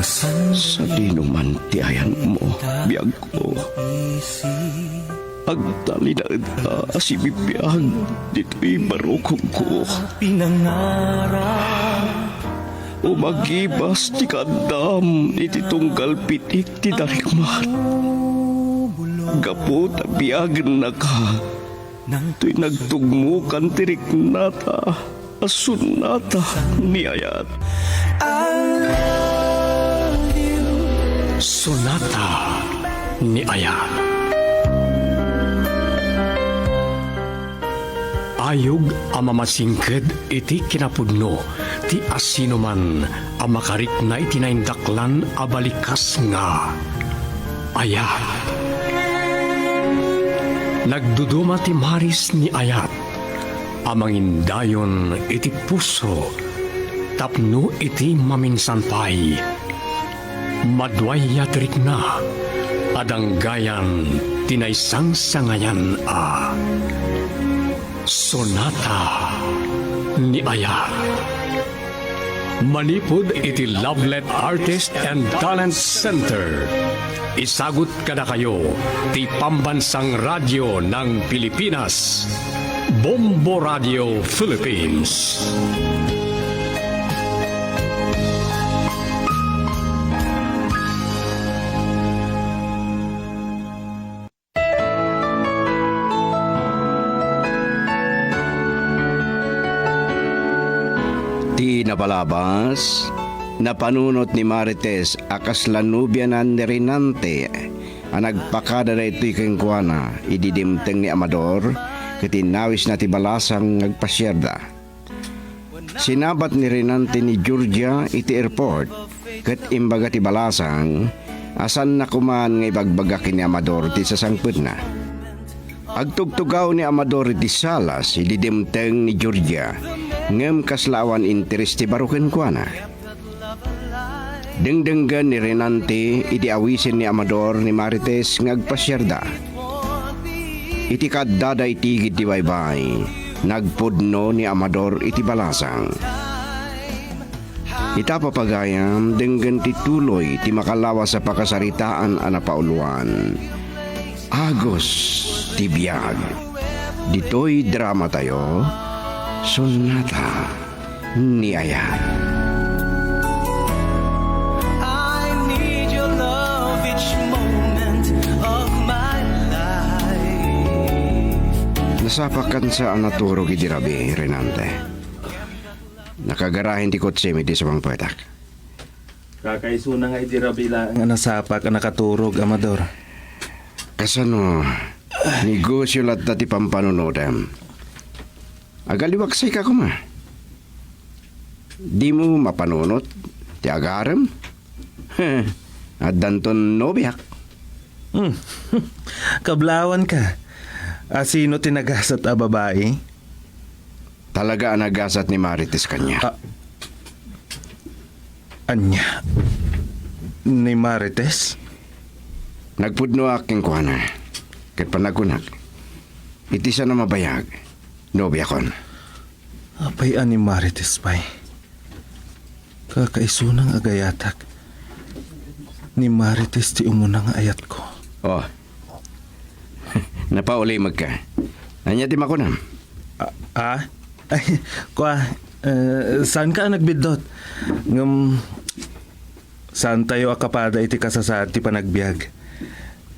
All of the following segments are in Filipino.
Sa dinuman tiayan mo, biyag ko. Agtali na si bibiyag, dito'y barukong ko. Umagibas ti kadam, iti tunggal pitik ti darikmat. Gapo tabiyag na ka, to'y nagtugmukan tirik nata, asun nata niyayat. Sonata ni Ayat. Ayog ang mamasingked iti kinapudno, ti asino man ang makarik na itinaindaklan abalikas nga. Ayat. Nagduduma ti maris ni Ayat, amangin dayon iti puso, tapno iti maminsanpay. Madway yatrik na, adanggayan tinaysang sangayan a. Sonata ni Ayat. Manipod iti Lovelet Artist and Talent Center. Isagot kada kayo ti pambansang radyo ng Pilipinas, Bombo Radio Philippines. Di napalabas, napanunot ni Marites akas lanubyanan ni Rinante, ang nagpakada na ito'y kengkuana, ididimteng ni Amador, katinawis na ti balasang nagpasyerda. Sinabat ni Rinante ni Georgia iti airport, kat imbaga ti balasang, asan na kuman nga ibagbagakin ni Amador ti sasangpud na. Agtugtugaw ni Amador iti salas, ididimteng ni Georgia, ngem kaslawan interes ti baruken kuana. Dengdenggan ni Renante iti awisin ni Amador ni Marites ngagpasyerda. Iti kaddada iti ti baybay, nagpudno ni Amador iti balasang. Itapapagayam denggan ti tuloy ti makalawa sa pakasaritaan a napauluan. Agos ti biyag. Dito'y drama tayo. Sonata ni Ayat. I need your love each moment of my life. Nasapakan sa anaturog iti rabi, Renante. Nakagarahin ti kotse mi ti sa mga petak. Kakaisuna nga iti rabila nga nasapak ang nakaturog, Amador. Kasano, negosyo lat ti pampanunodem. Agaliwaksay ka kuma. Di mo mapanunot, ti agarem. At danton nobiak. Kablawan ka. Asino tinagasat a babae? Talaga ang nagasat ni Marites kanya. Anya? Ni Marites? Nagpudno aking kuhana. Kat panagunak. Iti sa na mabayag. Nobya kon. Apay ani Marites pay. Kakaisunang agayatak. Ni Marites ti umunang ayat ko. Oh. Napauli magka. Anya ti makunam. Ay, saan ka nagbidot? Saan tayo akapada iti kasasad ti panagbiag?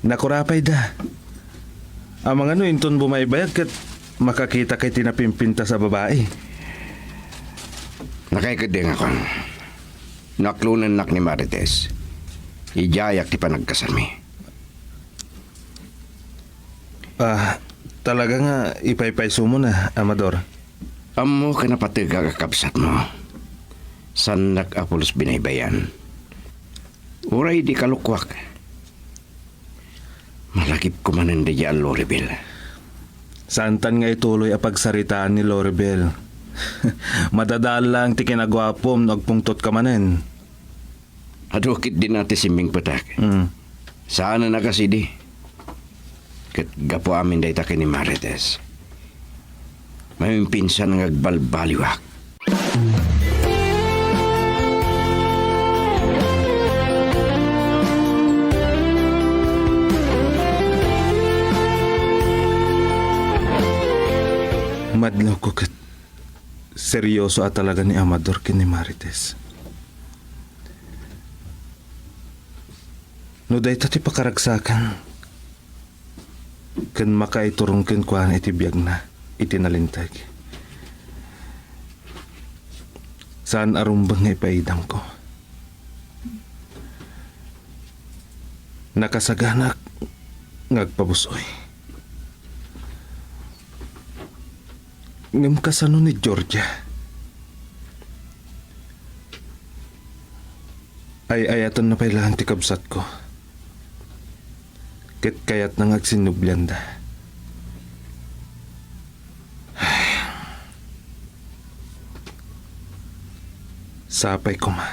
Nakurapay da. Amang ano inton bumaybayag kat makakita kay tinapimpinta sa babae. Nakaikading ako. Naklunan nak ni Marites. Ijayak ti panagkasami. Talaga nga ipaypayso mo na, Amador. Amo ka na patiga kakabsat mo. San nag-apulos binaybayan. Uray di kalukwak. Malakip ko man hindi dyan, Loribel. Santan nga ituloy a pagsaritaan ni Loribel. Madadal lang ti kinagwapom nagpungtot ka manen. Adukit din natin si Ming Patak. Saan na nakasidi? Kat gapo amin day takin ni Marites. May pinsan ng agbalbaliwak. Madlaw ko kat seryoso at talaga ni Amador kini Marites. No day tati pakaragsakan kan makaiturong ken kuan iti biyag na itinalintag. Saan arumbang nga ipaidang ko? Nakasaganak ngagpabusoy. Ngam kasano ni Georgia. Ay ayatan na pailahan ti kabsat ko. Ket kayat nang agsinublanda. Sapay ko ma.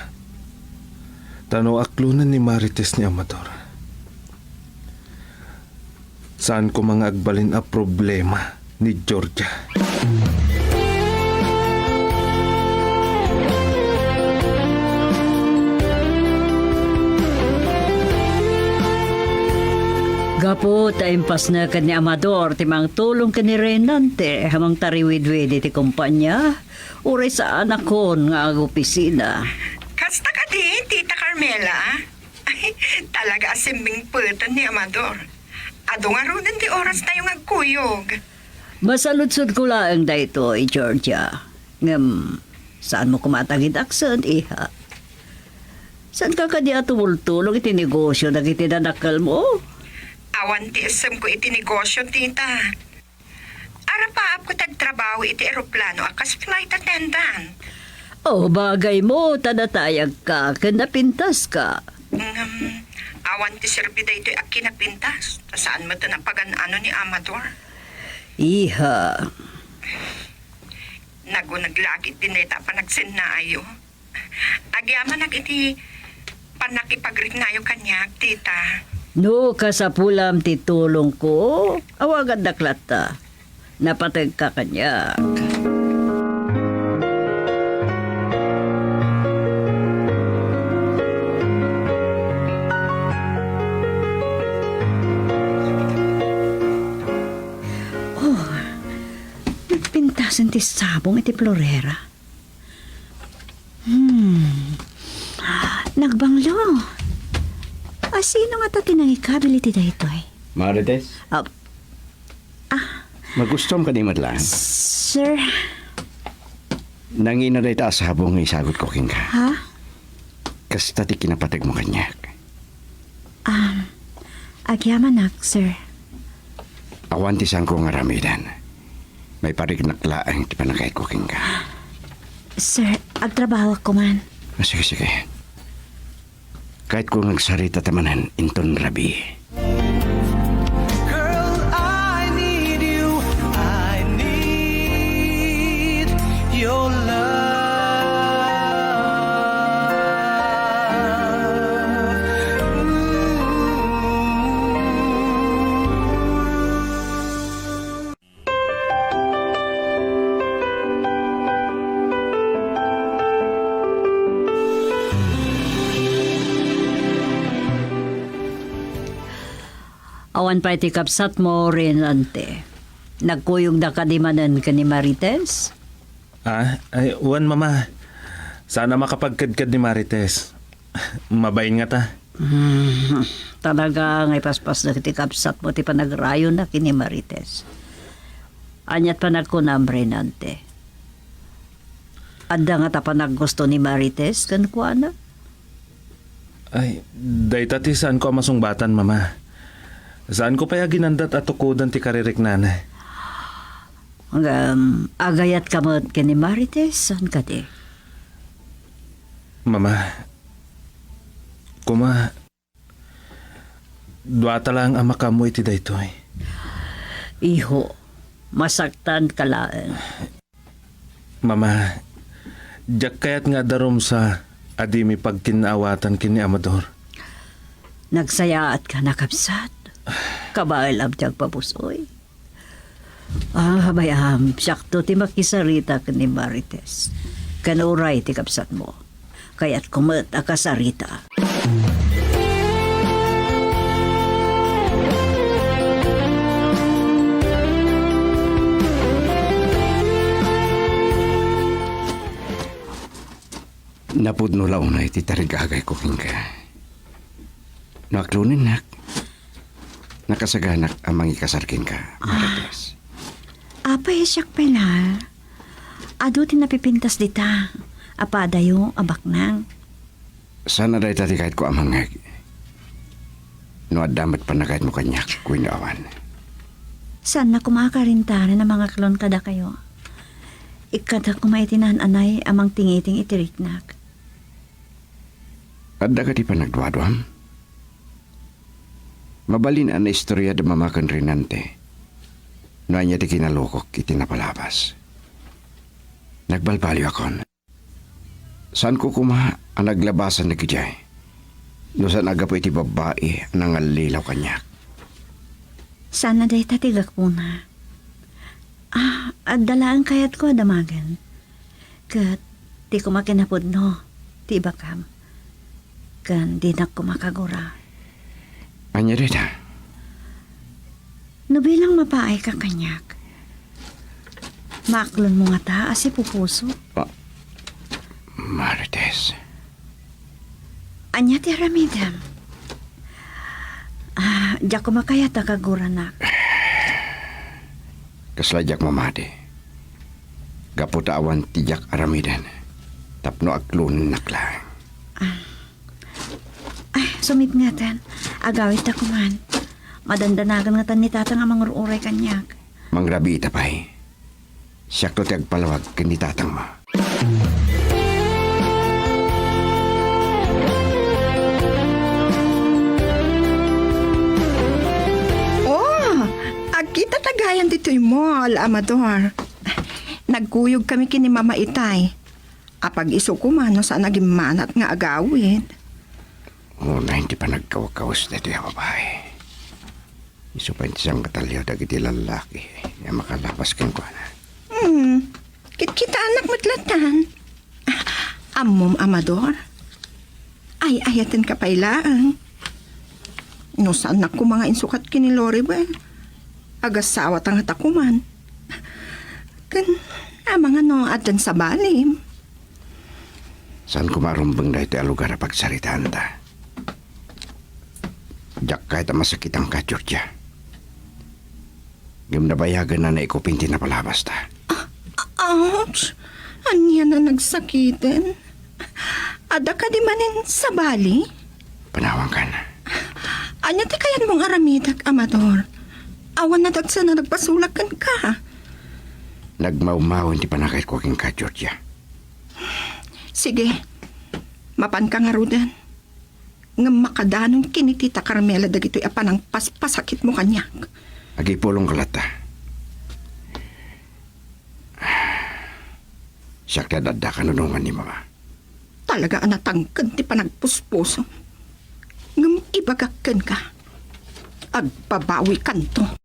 Tanaw aklunan ni Marites ni Amador. Saan ko mga agbalin a problema ni Georgia? Gapo, taimpas na ka ni Amador, timang tulong ka ni Renante, hamang tariwid-wid iti kumpanya, uray sa anak ko nga ag opisina. Kasta ka din, Tita Carmela. Ay, talaga asimbing putan ni Amador. Ado nga rin di oras tayo agkuyog. Masaludsod ko lang dayto, Georgia. Ngam, saan mo kumatagid aksan, iha? Saan ka kadi atumultulong iti negosyo na itinanakal mo? Awan ti isem ko iti negosyo, Tita. Ara pa ako tagtrabaho iti eroplano akas flight attendant. Oh, bagay mo, tadatayag ka, napintas ka. Awan ti serbida ito ak kinapintas. Saan mo ito napagan-ano ni Amador? Iha, Naglagit din na ita pa nagsinaayo. Agyaman nag iti panakipagritnayo kanya, Tita. no kasapulam titulong ko, awagan daklata. Napatag ka kanya. Pintasan ti sabong iti florera. Nagbanglo. Sino nga ta tinangikabil iti dayto eh? Marites, magustom ka ni Madlang. Sir, Nangina day ta sabong nga isagot ko king ka. ha? Kasta ti kinapatag mo kanyak. Agyaman nak, sir. Awan ti sang ko nga ramidan. May parignaklaan ti panakay ko king ka. Sir, agtrabaho ko man. Sige, sige. Kahit kung nagsarita tamanan, inton rabi. Girl, I need you. I need your love. Awan pa iti kapsat mo rin ante. Nagkuyog na kadimanan ka ni Marites? Ay, uwan mama. Sana makapagkadkad ni Marites. Mabayin nga ta. Talaga ngay paspas na iti kapsat mo ti panagrayo na kini Marites. Anyat pa nagkunambre nante. Adda nga ta pa naggusto ni Marites kan kuana? Ay, daytati saan ko masungbatan mama. Saan ko paya ginandat at tukudan ti karirik nanay. Agayat ka mo kini Marites, saan ka di? Mama, kuma, duwata lang ang makamu iti daytoy. Iho, masaktan ka lang. Mama, jak kayat nga darom sa adimi pagkinaawatan kini Amador. Nagsayaat ka na kapsat. Kabailam tiyag papusoy. Bayam, sakto ti makisarita ka ni Marites. Kanuray ti kapsat mo. Kaya't kumat akasarita. Napudnulaw na iti tarigagay ko king ka. Naklunin nak. Nakasaganak ang mga ikasarkin ka, Marites. Apay siyak pala. Ado tinapipintas dita. Apadayo, abaknang. Sana dahi tati kahit ko amangag. No adamat pa na kahit mo kanyak, kuinawan. Saan na kumakarintaran ng mga klon kada kayo? Ikada kumaitinan anay amang tingiting itiriknak. Adda ka di pa nagduadwam? Mabalin ang istorya da mamakan rinante. No anya ti kinalukok iti napalabas. Nagbalbaliw akon. Saan ko kuma ang naglabasan na kijay? No saan aga po iti babae nang alilaw kanyak? Sana day tatigak po na. At dalaan kayat ko damagan. Kat di ko makinapod no. Ti bakam. Kan di na ko makagura. Anya rita? No bilang mapaay ka kanyak. Maklon mo nga ta asi pupuso. Marites. Anya ti ramidam. Diyak ko makayat kagura na. Kasladyak mamadi. Gaputawan tijak aramidan. Tapno aklun naklang. Ay, sumit nga tan. Agawit ta kuman. Madandanagan nga tan ni tatang amang uray kanyak. Mangrabi itapay. Siyak to tiyag palawag kani tatang mo. Agkita tagayan dito'y mall, Amador. Nagkuyog kami kini Mama Itay. Apag iso ko man, no, sa naging manat nga agawid. Una hindi pa nagkawakawas na ito yung babae. Iso pa siyang katalyo dagiti lalaki. Nga makalapas kang kwa na. Kita anak matlatan. Amom, Amador. Ay, ayatin ka pailaan. No, saan na ko mga insukat kini Lori ba? Agasawat ang hatakuman. Kan, amang ano atan sa balim. Saan kumarumbang na ito ang lugar na pagsaritaan ta? Diyak kahit ang masakit ang ka, Georgia. Yung nabayagan na naikupinti na palabas ta. Ouch! Anya na nagsakitin. Ada ka di manin sa bali? Panawang ka na. Anya ti kayan mong aramidak, Amador. Awan na dagsa na nagpasulakan ka. Nagmaumaw hindi pa nakait ko king ka, Georgia. Sige, mapan ka nga rudan. Nga makadanong kinitita Carmela dagito'y apanang paspasakit mo kanyak. Agipulong kalata. Siyak na dadda kanunungan ni Mama. Talaga anatangkan ti panagpuspuso. Ngam ibagakan ka. Agpabawi kanto.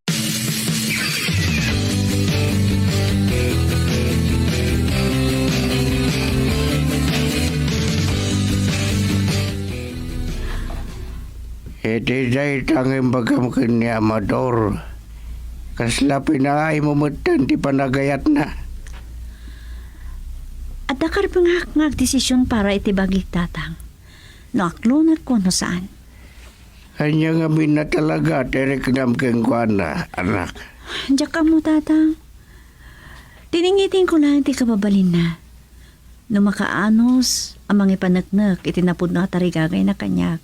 Iti day tanging bagam kini Amador. Kasla pinaay mo matan ti panagayat na. At dakar pangak desisyon para itibagik tatang. Naklunat ko no saan. Hanya nga na talaga terek nam keng kuana, anak. Diyak ka mo tatang. Tiningitin ko lang ti kababalin na. No makaanos, ang mga panagnak itinapod na tarigagay na kanyak.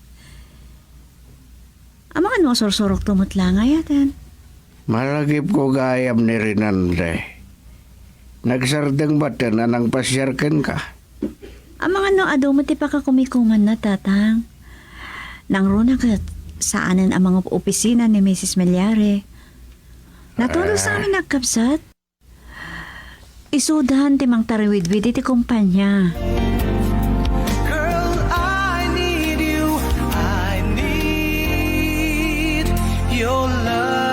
Ang mga no sorsorok tumot lang ayatan. Malagip ko gayam ni Rinande. Nagsardang bata na nang pasyarkan ka. Ang mga no ado mo ti pa ka kumikuman na tatang. Nang runa ka saanan ang mga opisina ni Mrs. Melyare. Natulog sa amin nagkapsat. Isudahan ti mang tariwid-wid iti kumpanya. Girl, I need you. I need your love.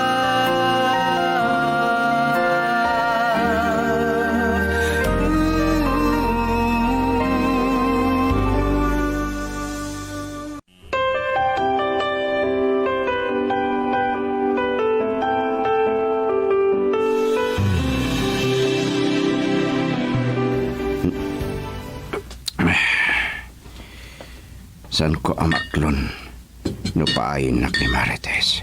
San ko amaklon no paayon nak ni Marites.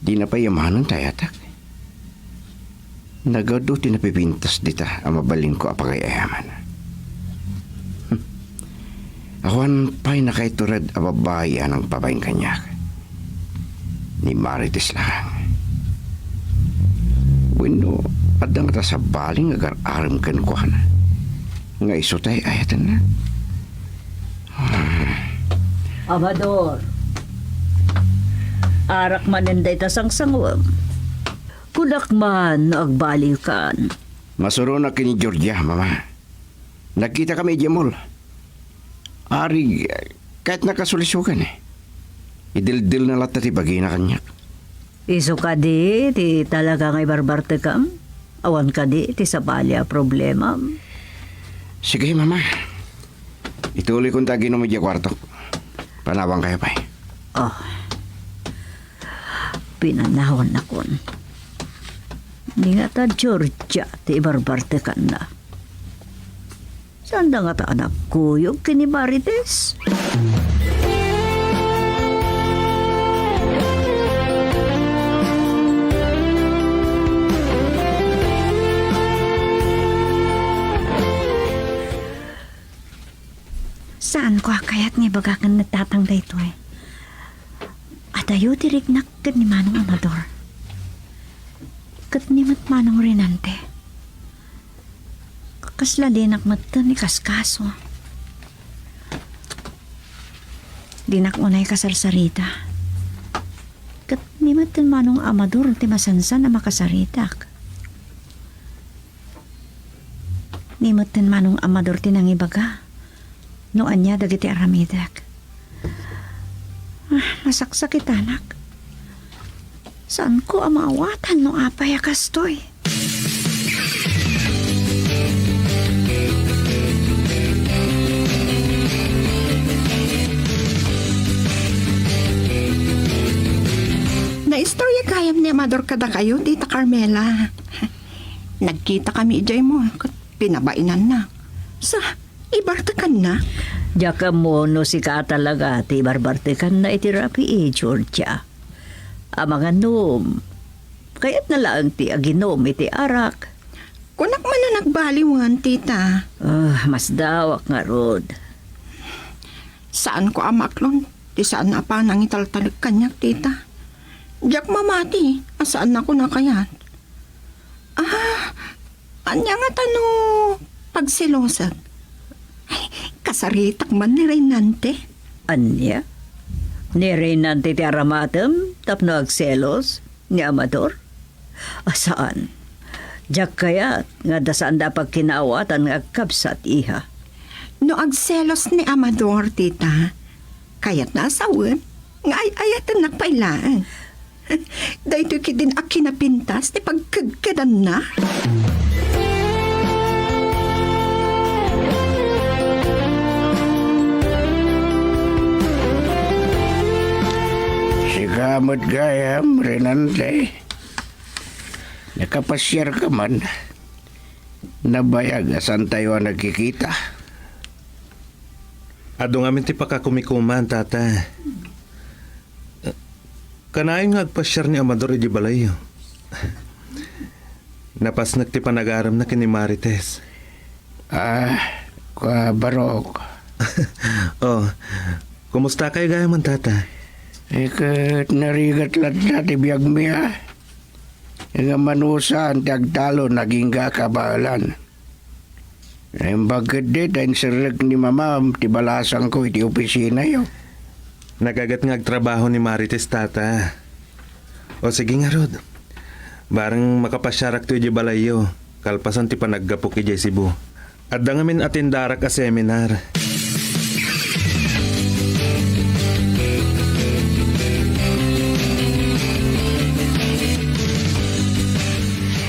Di na pa yamanon tayatak. Nagado tinapipintas dita ang mabalin ko apagayaman. Awan pa'y nakaiturad ang babae ang pabayang kanyak. Ni Marites lang. Bueno, adang ta sa baling agar aram kan kuhan. Nga iso tayo ayatan na. Amador. Arak maninday ta sangsangwam. Kudak man agbalikan. Masuro na kini Georgia, mama. Nakita kami Jemol. Ari, kahit nakasulisukan eh. Idildil na lahat na tibagi na kanyak. Iso ka di talaga ngay barbarte kam. Awan ka di sa balya problema. Sige, mama. Ituloy kong tagin mo dyan kwarto. Panawang kayo pa eh. Oh. Pinanahon na kon. Di nga ta Georgia ti barbarte ka na. Saan nga ta anak kuyog kini Marites? Saan ko kayat ni bagakan natatang dayto eh? At ayo dirignak kat ni Manong Amador. Kat ni Manong Renante. Kaslalinak mata ni Kaskaso. Dinak unay kasarsarita. Kat ni Manong Amador ti masansan na makasaritak. Ni Manong Amador ti nangibaga. Noan niya dagiti aramidak. Masaksakit anak. Saan ko amawatan no apay akastoy? Naistorya kayam ni Amador kada kayo, Tita Carmela. Nagkita kami ijay mo, pinabainan na. Sa, ibartakan na. Jaka mo no si ka talaga ti barbartekan na itirapi Georgia. Mga nom. Kaya't na lang ti aginom iti arak. Kunak man na nagbaliwan, Tita. Mas dawak nga rod. Saan ko amaklon? Di saan na pa nangitaltalig kanyak, Tita? Diyak mamati, asaan ako na kayat? Anya nga tano pagsilosag. Ay, kasaritak man ni Reynante. Anya? Ni Reynante ti aramatem tapno agselos ni Amador? Asaan? Diyak kaya nga dasaan dapat kinawatan nga agkabsat iha. No agselos ni Amador, Tita, kayat na asawan, nga ayatan nakpailaan. Dahito kidin aki na pintas, ti pagkagkadan na. Sigamot gayam, Renante. Nakapasyar ka man. Nabayag asan tayo ang nagkikita. Ado nga ti pakakumikuman, tata. Kanayon nga agpasyar ni Amador iti balay. Napasnak ti panagaram na kini Marites. Kwa barok. Oh, kumusta kayo gaya man, tata? Ikat narigat lat ti biyag miya. Nga manusan ti agtalo naging kabalan. Ang bagad di dahil sirag ni mamam ti balasang ko iti opisina yo. Nagagat nga agtrabaho ni Marites, tata. O sige nga, Rod. Barang makapasyarak to iti balayo. Kalpasan ti panaggapok iti Cebu. At dangamin atindarak a seminar.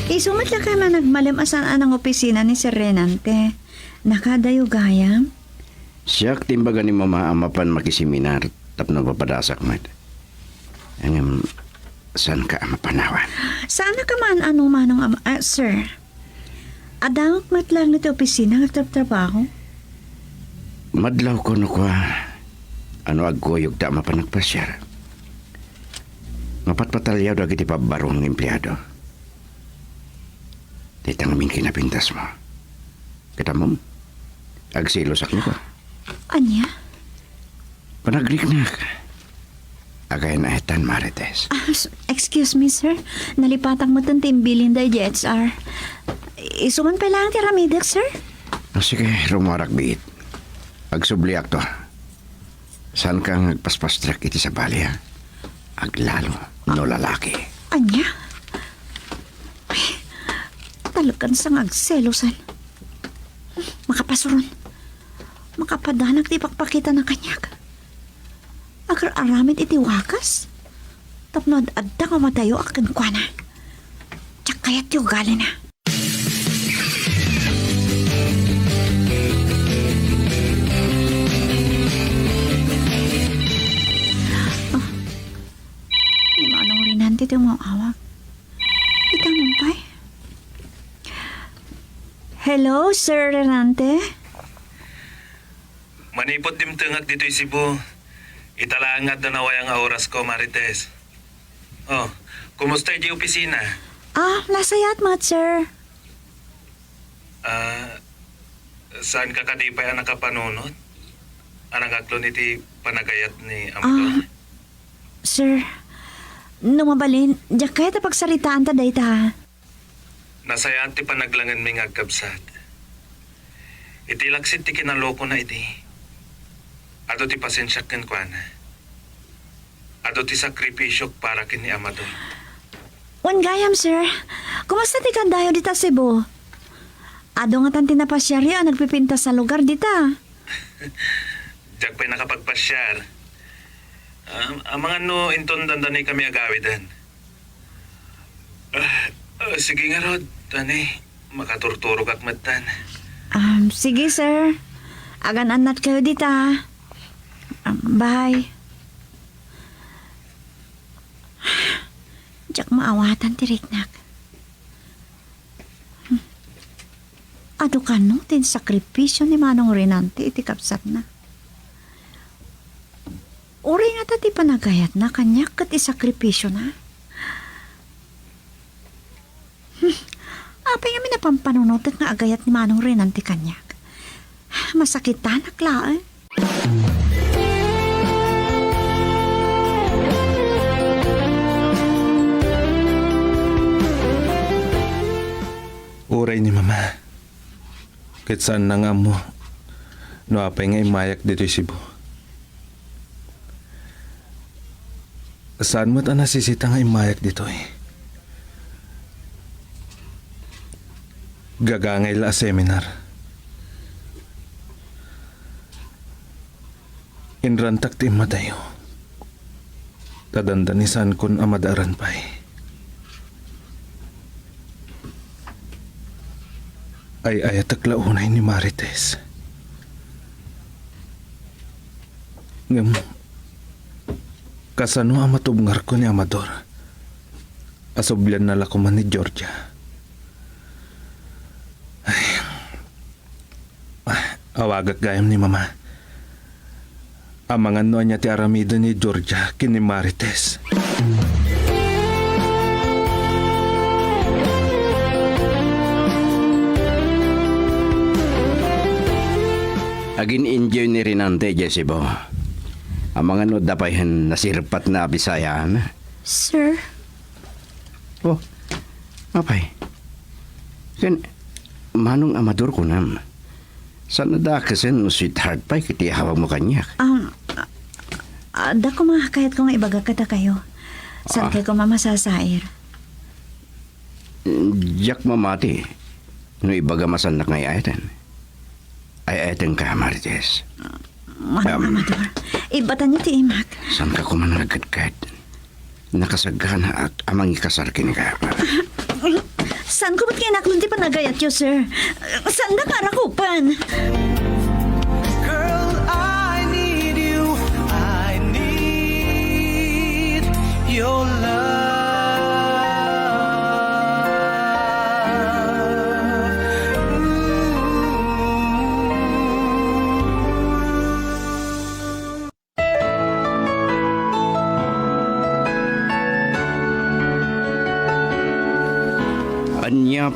Isumat lang kayo man nagmalim asan anang opisina ni Sir Renante. Nakadayo gayam. Siyak timbaga ni mama amapan makiseminar tapno papadasak mat. Ang saan ka mapanawan? Sana ka man anong manong sir. Adamot mat lang nito opisina nagtrabaho. Madlaw ko no kwa. Ano agkoyog ta mapanagpasyar. Mapatpatalyaw dagiti pabarong ng empleyado. Ditang amin kinapintas mo. Kita mo, agsilosak mo ko. Anya? Panaglik na ka. Agay na etan, Marites. Excuse me, sir. Nalipatang mo itong timbilin da JHR. Isuman pa lang ti Ramidex, sir? Sige, rumarak biit. Agsubliak to. Saan kang nagpaspastrak iti sa bali, ha? Aglalo, no lalaki. Anya? Ay, talagang sang agselosan. Makapasuron. Makapadanag ti pakpakita ng kanyak. Agar aramid iti wakas. Tapnod adda nga madayo akin kwa na. Tsak kayat yung gali na. Manong rinanti ito mo awak. Kita mo pa eh. Hello, Sir Renante? Manipot dimtengak dito'y Cebu. Italangat na naway ang oras ko, Marites. Oh, kumusta yung opisina? Nasayat mat, sir. Saan ka kadipay ang nakapanunot? Anang aklon iti panagayat ni Amador? Sir, numabalin, diyak kaya ta pagsaritaan ta day ta. Nasayat ti panaglangan may ngagkabsat. Iti laksit ti kinaloko na iti. Ato ti pasensyak ken kuana. Ato ti sakripisyok para kin ni Amador. Wan gayam, sir. Kumusta ti kandayo dita Cebu? Ado nga tan tinapasyarya nagpipinta sa lugar dita. Diyak pa'y nakapagpasyar. Ang mga no inton dandanay kami agawidan. Sige nga Rod, tani, makaturturog ak matan. Sige, sir. Agan-anat kayo dita. Bye. Diyak maawatan ti Riknak. Ado ka no, tin sakripisyo ni Manong Renante iti kapsat na. Uri nga tati panagayat na kanyak kat isakripisyo na. Apay nga minapampanunot nga agayat ni Manong Renante kanyak. Masakitan aklaan. Uray ni Mama. Kahit saan na nga mo, no apay nga imayak dito'y Cebu. Saan mo't nasisita nga imayak dito eh? Gagangay la seminar. Inrantak ti madayo. Tadandanisan kun amadaran pa eh. Ay ayatak launay ni Marites. Ngam, kasano ang matubngar ko ni Amador? Asoblan na lakuman ni Georgia. Awagak gayam ni Mama. Amangan no niya ti aramido ni Georgia kini Marites. Agin enjoy ni Rinante, Jesibo. Ang mga no dapayan nasirpat na Bisayan. Sir, Oh, apay. Ken, manong Amador ko nam. Sana da kasen sweetheart pa'y kiti hawag mo kanyak. da ko mga kahit kung ibaga kata kayo. Saan kayo ko mamasasair? Jak mamati. No ibaga masan na ngay ayatan. Ay ayatan ka, Marites. Manong Amador, ibatan niyo ti imak. Saan ka kumanagagad? Nakasagana at amang ikasarkin ka. Saan ko ba't kinaklon ti panagayat yo, sir? Saan na karakupan? Girl, I need you. I need your love. Ooh.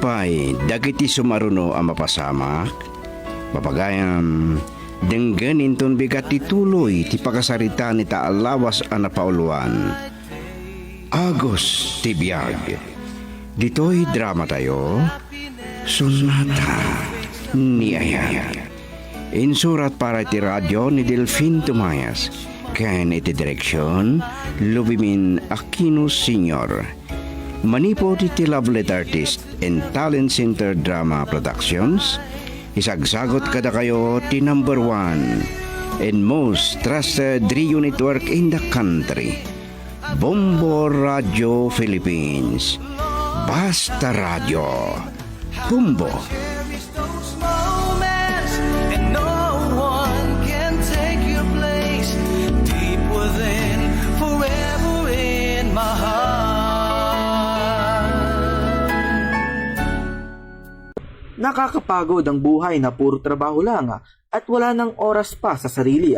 pay dagiti sumaruno ang mapasamak, mapagayam dengganin ton bigat tituloy ti pakasarita ni taalawas ang napauluan. Agos ti biyag. Dito'y drama tayo, Sonata ni Ayat. Insurat para ti radyo ni Delfin Tumayas. Ken iti direksyon, Lubimin Aquino Sr. Manipo ti Lovelet Artist and Talent Center Drama Productions. Isagsagot kada kayo ti number 1 and most trusted radio network in the country. Bombo Radio Philippines. Basta Radio. Bombo. Cherish those moments, and no one can take your place. Deep within, forever in my heart. Nakakapagod ang buhay na puro trabaho lang at wala ng oras pa sa sarili.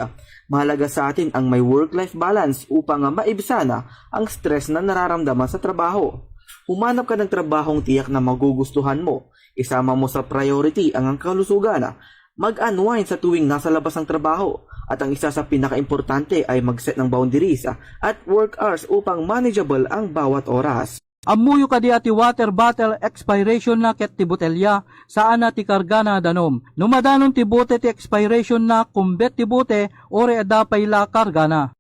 Mahalaga sa atin ang may work-life balance upang maibsan ang stress na nararamdaman sa trabaho. Humanap ka ng trabahong tiyak na magugustuhan mo. Isama mo sa priority ang kalusugan. Mag-unwind sa tuwing nasa labas ng trabaho. At ang isa sa pinaka-importante ay mag-set ng boundaries at work hours upang manageable ang bawat oras. Amuyo ka di ati water bottle expiration na ket ti botelya saan na ti kargana danom. Numadanon ti bote ti expiration na kumbet ti bote ore adapay la kargana.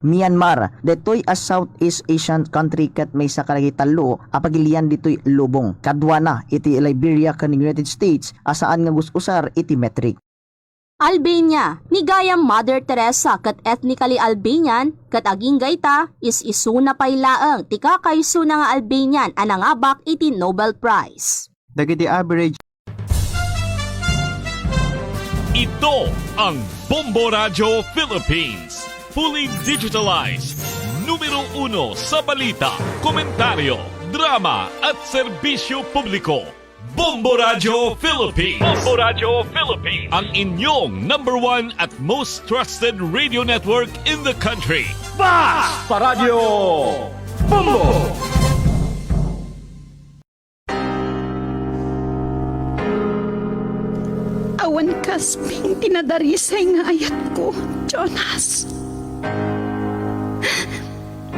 Myanmar, detoy a Southeast Asian country ket may sakalagi talo apagilian ditoy lubong. Kadwana iti Liberia ken United States asaan nga gususar iti metric. Albania, ni gayam Mother Teresa kat ethnically Albanian, kat aging gayta is isuna paylaang tika kayso na nga Albanian anangabak iti Nobel Prize. Dagiti average. Ito ang Bombo Radio Philippines. Fully digitalized. Numero 1 sa balita, komentaryo, drama at serbisyo publiko. Bombo Radio Philippines. Bombo Radio Philippines. Ang inyong number 1 at most trusted radio network in the country. Basta Radio Bombo! Awan kasping tinadarisay nga ayat ko, Jonas.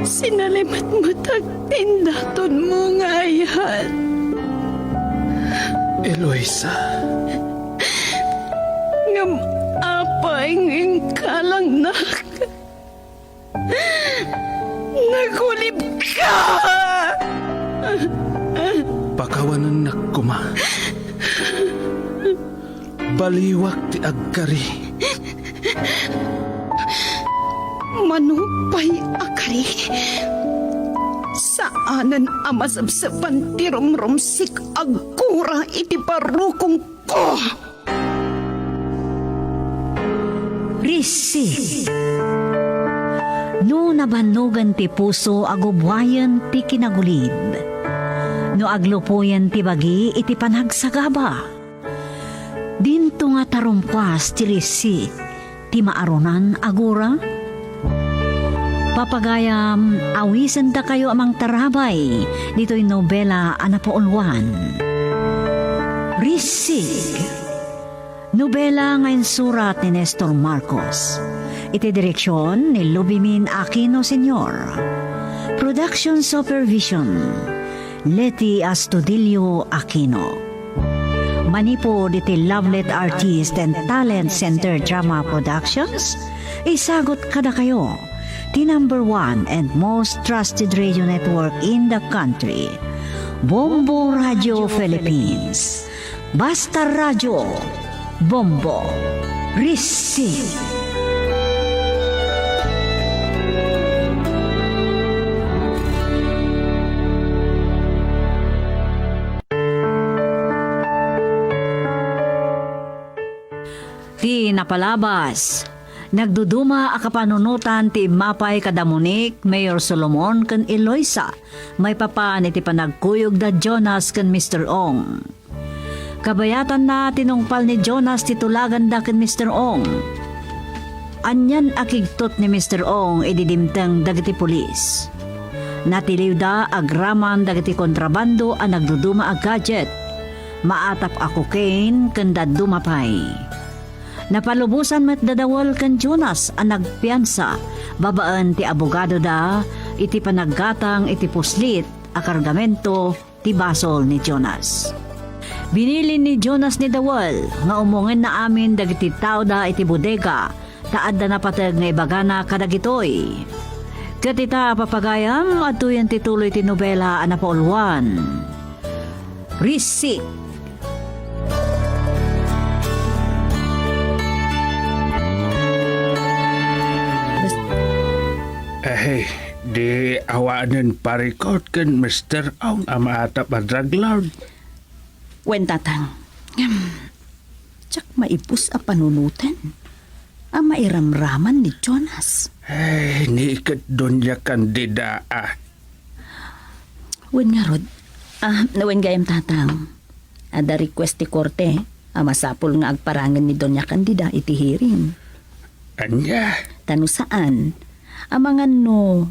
Sinalimat mo tagtindaton mo nga ayat. Eloisa. Ngam apay nging kalang nagulib ka! Pakawanan nakuma. Baliwak ti agkari. Manupay akari. Saanan amasabsaban ti rumrumsik agkura iti parukong ko. Risi. No nabanugan ti puso agubwayan ti kinagulid. No aglupoyan ti bagi iti panagsagaba. Dinto nga tarumpas ti risi ti maarunan agura. Papagayam, awisan da kayo amang tarabay dito'y nobela anapaulwan. Risig. Nobela ngayon surat ni Nestor Marcos. Iti direksyon ni Lubimin Aquino Sr. Production Supervision Leti Astudillo Aquino. Manipo diti Lovelet Artist and Talent Center Drama Productions. Isagot kada kayo the number 1 and most trusted radio network in the country, Bombo Radio Philippines. Basta Radio, Bombo, Receive. Ti napalabas. Nagduduma a kapanunutan ti mapay kadamunik Mayor Solomon ken Eloisa. May papan iti panagkuyog da Jonas ken Mr. Ong. Kabayatan na tinungpal ni Jonas titulagan da ken Mr. Ong. Anyan akigtot ni Mr. Ong ididimteng dagiti pulis. Natiliw da agraman dagiti kontrabando ang nagduduma ag gadget. Maatap ako kain kanda dumapay. Napalubusan met dadawal kan Jonas ang nagpiansa. Babaan ti abogado da, iti panaggatang iti puslit a kargamento ti basol ni Jonas. Binili ni Jonas ni Dawal nga umungin na amin dagiti tao da iti bodega taad da napatag nga ibagana kadagitoy. Katita papagayam at tuyan tituloy ti nobela a napaulwan. Risik. Eh, di awanan parikot kan Mr. Ong ama atap a drug lord. Wen tatang. Tsak maipus a panunutan. Ang mairamraman ni Jonas. Eh, ni ikat doon niya kandida ah. Wen nga rod. Wen gayam tatang. Ada request ti korte. Masapol nga agparangan ni Doña Candida iti hearing. Anya? Tano saan? Mga no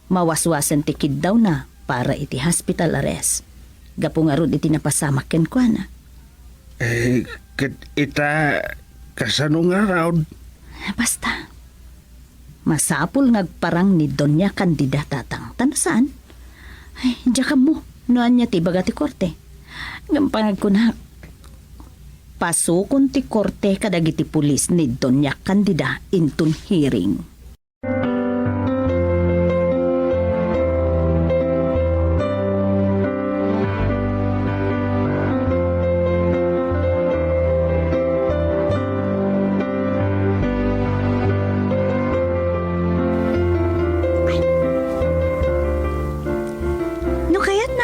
mawaswasan tikid daw na para iti hospital arrest. Gapo nga rod iti napasamak ken kwa na. Eh, kat ita kasano nga raw? Basta. Masapol ngagparang ni Doña Candida tatang. Tano saan? Ay, diya ka mo. Noan niya ti baga ti korte. Ngampangag ko na. Pasukon ti korte kadagiti pulis ni Doña Candida intun hearing.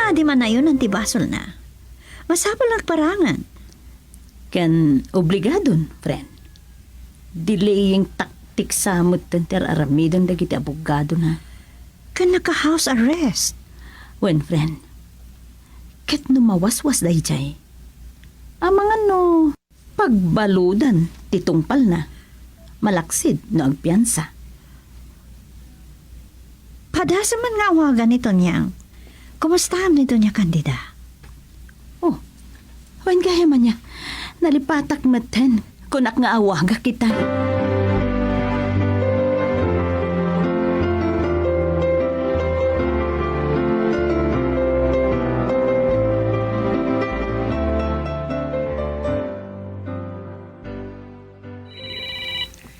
Di man na yun ang tibasol na. Masapal nagparangan. Kan obligadon, friend. Delaying taktik sa mutanter aramidon dagiti abogado na. Kan naka-house arrest. When, friend, ket no mawaswas dahi jay. Ang mga no pagbaludan titungpal na. Malaksid no agpiansa. Padasa man nga awagan ito niyang. Kumusta ni Doña Candida? Oh, wan gaya man niya. Nalipatak maten. Kunak nga awaga kita.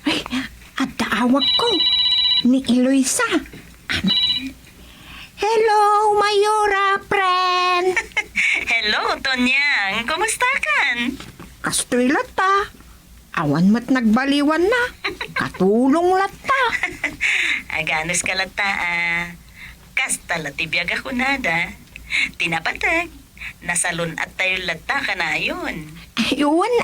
Ay, at awag ko ni Eloisa. Hello, Mayora, friend. Hello, Tonyang. Kumusta kan? Kastoy lata. Awan mat nagbaliwan na. Katulong lata. Aganos ka lata, Kasta latibiyag ako nada. Tinapatag. Nasalon at tayo lata ka na yun. Ayun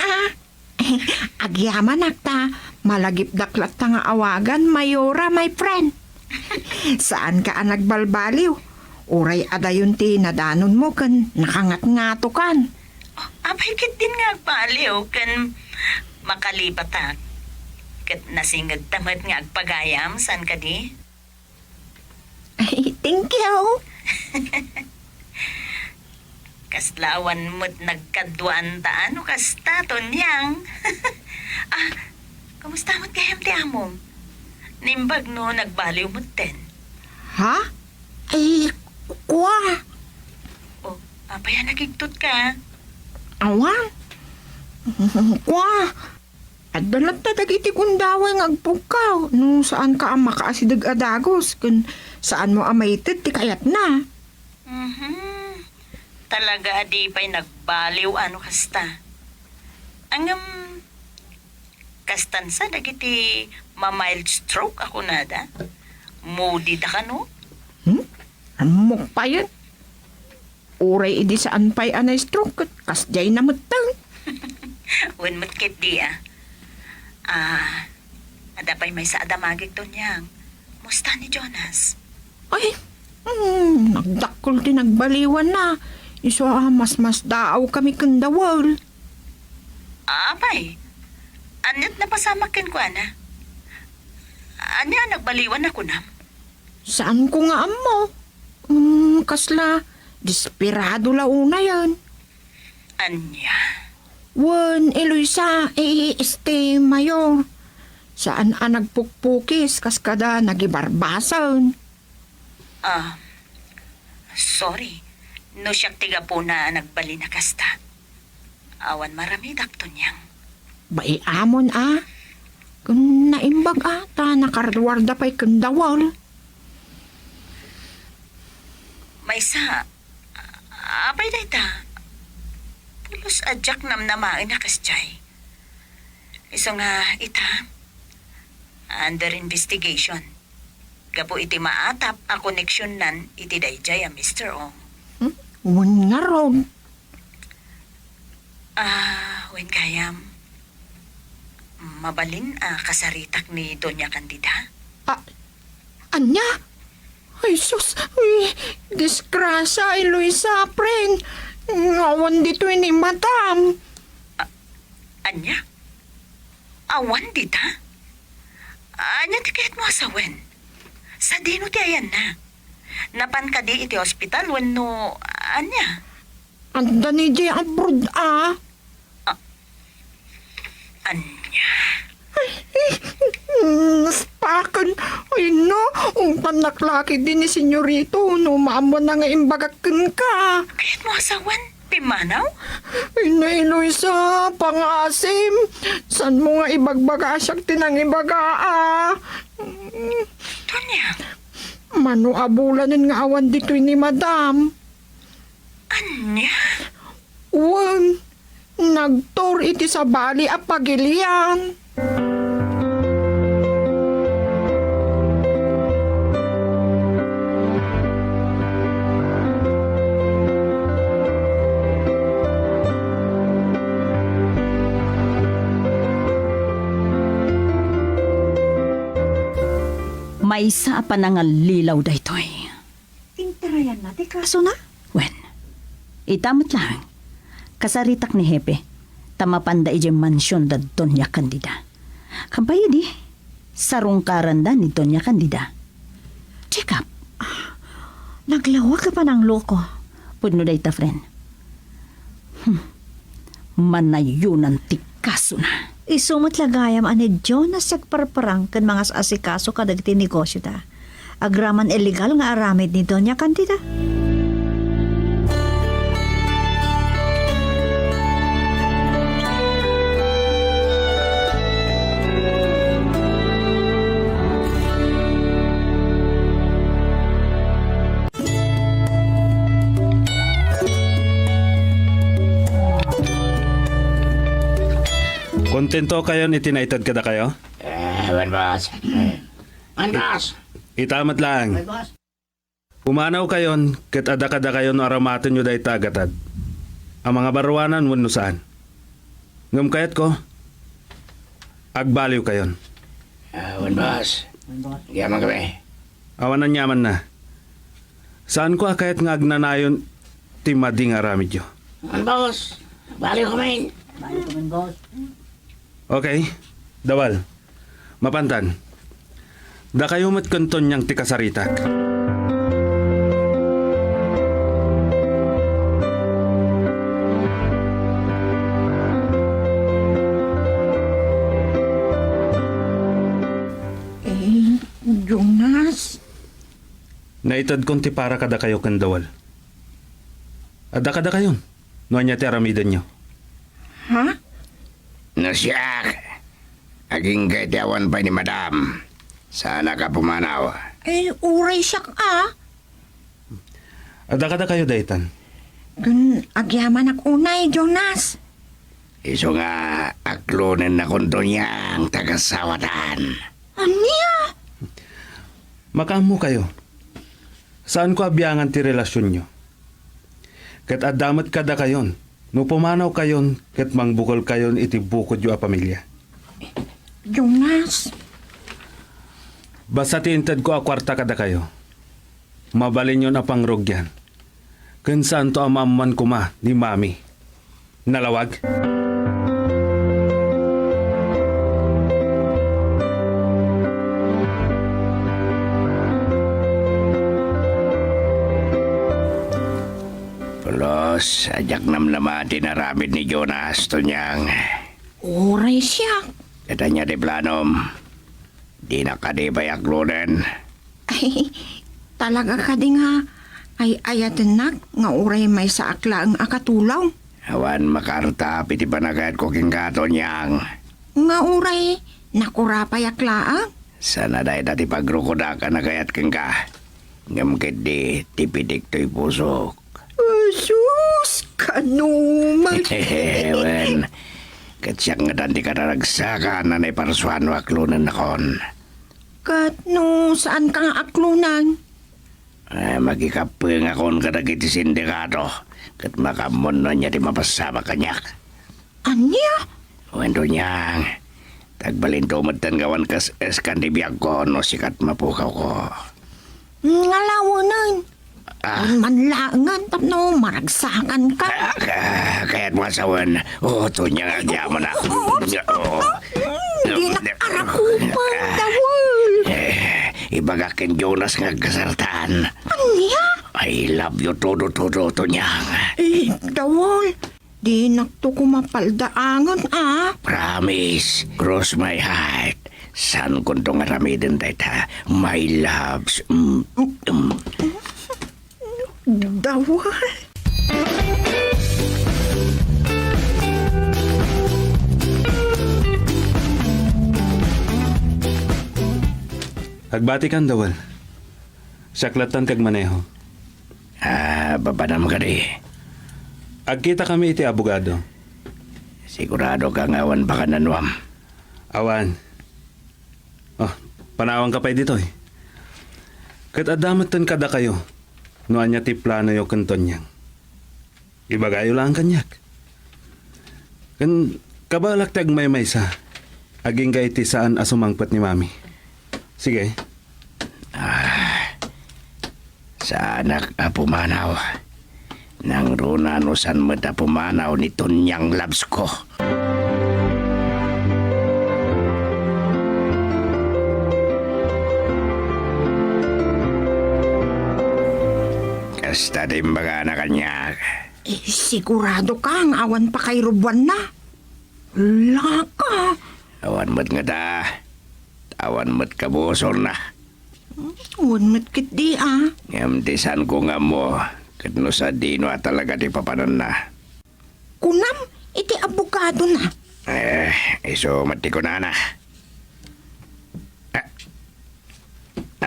Agyaman akta. Malagip daklat nga awagan, Mayora, my friend. Saan ka nagbalbaliw? Uray adayon ti nadanon mo kan nakangat-ngato kan. Oh, apay kit din nga agpaliw kan makalipat ha. Kat nasingag tamat nga agpagayam, saan ka di? Ay, thank you. Kaslawan mo't nagkaduan taan o kasta, Tonyang. Kamusta mo't gayam ti amom? Nimbag no, nagbaliw mo ten. Ha? Ay, kwa. O, apaya nagigtot ka. Awan. Kwa. At dalat na dagiti kundaway ng agpukaw. Nung saan ka ang makaasidag adagos. Kung saan mo amaited, ti kayat na. Talaga di pa'y nagbaliw ano kasta. Angam, kastansa dagiti ma-mild stroke ako nada. Moody da ka no? Amok pa yun. Uray idi saan pa'y anay stroke. Kasjay na matang. When matkit di ada pa'y may sa adamagig to niyang. Musta ni Jonas? Ay, nagdakol din nagbaliwan na. Iso mas daaw kami kandawal. Apay, anit na pasamakin ko, Anya nagbaliwan ako na. Saan ko nga mo? Kasla, desperado la una yan. Anya? Wan, Eloisa, mayor. Saan nagpukpukis, kaskada nagibarbasan. Sorry. No siyak tiga po na nagbali na kasta. Awan marami dakto niyang. Bai amon Kung naimbag ata, nakarwarda pa'y kandawal. May sa... apay na ita. Pulos adyak namnamain na kasjay. Iso nga ita, under investigation. Gapo iti maatap ang koneksyon nan iti dayjay Mr. Ong. Wan nga ron. Wen kayam, mabalin kasaritak ni Doña Candida? Anya? Ay, sus, disgrasya, Eloisa, friend. Ngawan dito ni madam. Anya? Awan dita? Anya ti kahit mo asawen? Sa dino ti ayan na. Napan ka di iti hospital wenno anya? Anda ni di abroad, Anya? Naspakan. Ay no, ang panaklaki din ni senyorito. No, maamo na nga imbagakan ka. Kahit mo asawan? Pimanaw? Ay na, Eloisa, pangasim. San mo nga ibagbaga siyak tinang ibaga, Donya? Mano abulanin nga awan dito ni madam. Anya? Wan, nagtor iti sa bali a pagilian. May isa pa na nga lilaw daytoy. Tintarayan na, di kaso na? Wen, itamot lang. Kasaritak ni Hepe, tamapanda ije mansyon da Doña Candida. Kabayo di, sarong karanda ni Doña Candida. Check up. Naglawag ka pa ng loko. Pudno day ta, friend. Manayunan ti kaso na. Isumot lagayam ani Jonas parparang kan mga asikaso kadagiti negosyo da. Agraman illegal nga aramid ni Doña Candida. Kontento kayo ni tinaitad kada kayo? Wan boss. Wan boss. Itamat lang. Umanaw kayon, ket ada-kada kayon aramatin nyo dahi tagatad. Ang mga barwanan wano saan. Ngam kayat ko, agbaliw kayon. Wan boss. Yaman kami. Awanan nyaman na. Saan ko kayat nga agnanayon ti mading aramid yo? Wan boss. Baliw kami. Okay, dawal. Mapantan. Da kayo matkanton niyang tikasaritak. Jonas. Naitad kong ti para kada kayo kan dawal. Ada kada kayon. No anya ti aramidan nyo. Ha? Nasyak, aging kaitawan pa ni madam. Sana ka pumanaw. Uray siyak, Ada kada kayo daytan. Gun, agyaman ak unay, Jonas. Iso nga, aklonen na konto niya ang tagasawatan. Anya? Makamu kayo. Saan ko abyangan ti relasyon nyo? Kat adamat kada kayon. No pumanaw kayon, kat mangbukol kayon iti bukod yu a pamilya. Jonas. Basta tintad ko a kwarta kada kayo. Mabalin yun a pangrogyan. Kansan to amaman kuma ni mami. Nalawag? Tapos, ajak namnaman tinaramid ni Jonas to niyang. Oray siya. Katanya di planom. Di na ka di bayaklunan. Ay, talaga ka di nga. Ay ayatanak nga oray may sa akla ang akatulaw. Awan makarta piti panagad ko kinggato niyang. Nga oray, nakurapay akla. Sana dahil dati pagrukoda ka nagayat kang ka. Ngamkit di tipidik to'y pusok. Sus, kanuman. Ewan. Katsyak nga danti ka naragsakan na naiparsuan waklunan nakon. Kat no, saan ka nga aklunan? Magikapeng akon kadagiti sindikato. Kat makamon na niya di mapasama kanyak. Anya? Wendo niyang. Tagbalintumatan gawan kas eskan di biyag ko no sikat mapukaw ko. Ngalawanan. Manlangan tapno maragsakan ka. Kaya't mo asawan. To niya nga diyaman na. Di nakarakupan, Dawol. Ibagakin Jonas nga kasartan. Anya? I love you todo to niyang. Dawol. Di nakto kumapaldaangan, Promise. Cross my heart. San kuntong aramidin dayta. My loves. Dawol. Agbati kan Dawal. Saklatan kag maneho. Babanam ka di. Agkita kami iti abogado. Sigurado ka ngawan baka nanuam. Awan. Oh, panawang ka pa dito eh. Kat adamatan kada kayo. Noan niya ti plano yo kanton niyang. Ibagayo lang kanyak. Kan kabalak tag may sa. Aging ka iti saan asumangpat ni mami. Sige. Sa anak pumanaw. Nang runanusan mo na pumanaw ni Tunyang Labs ko. Kasta din baga na kanyak. Sigurado ka ang awan pa kay Rubuan na. Laka. Awan mo't nga da. Awan mo't kabusol na. Awan mo't kit di Ngamtisan ko nga mo. Katno sa dino at talaga di papanan na. Kunam, iti abogado na. Iso mati ko na.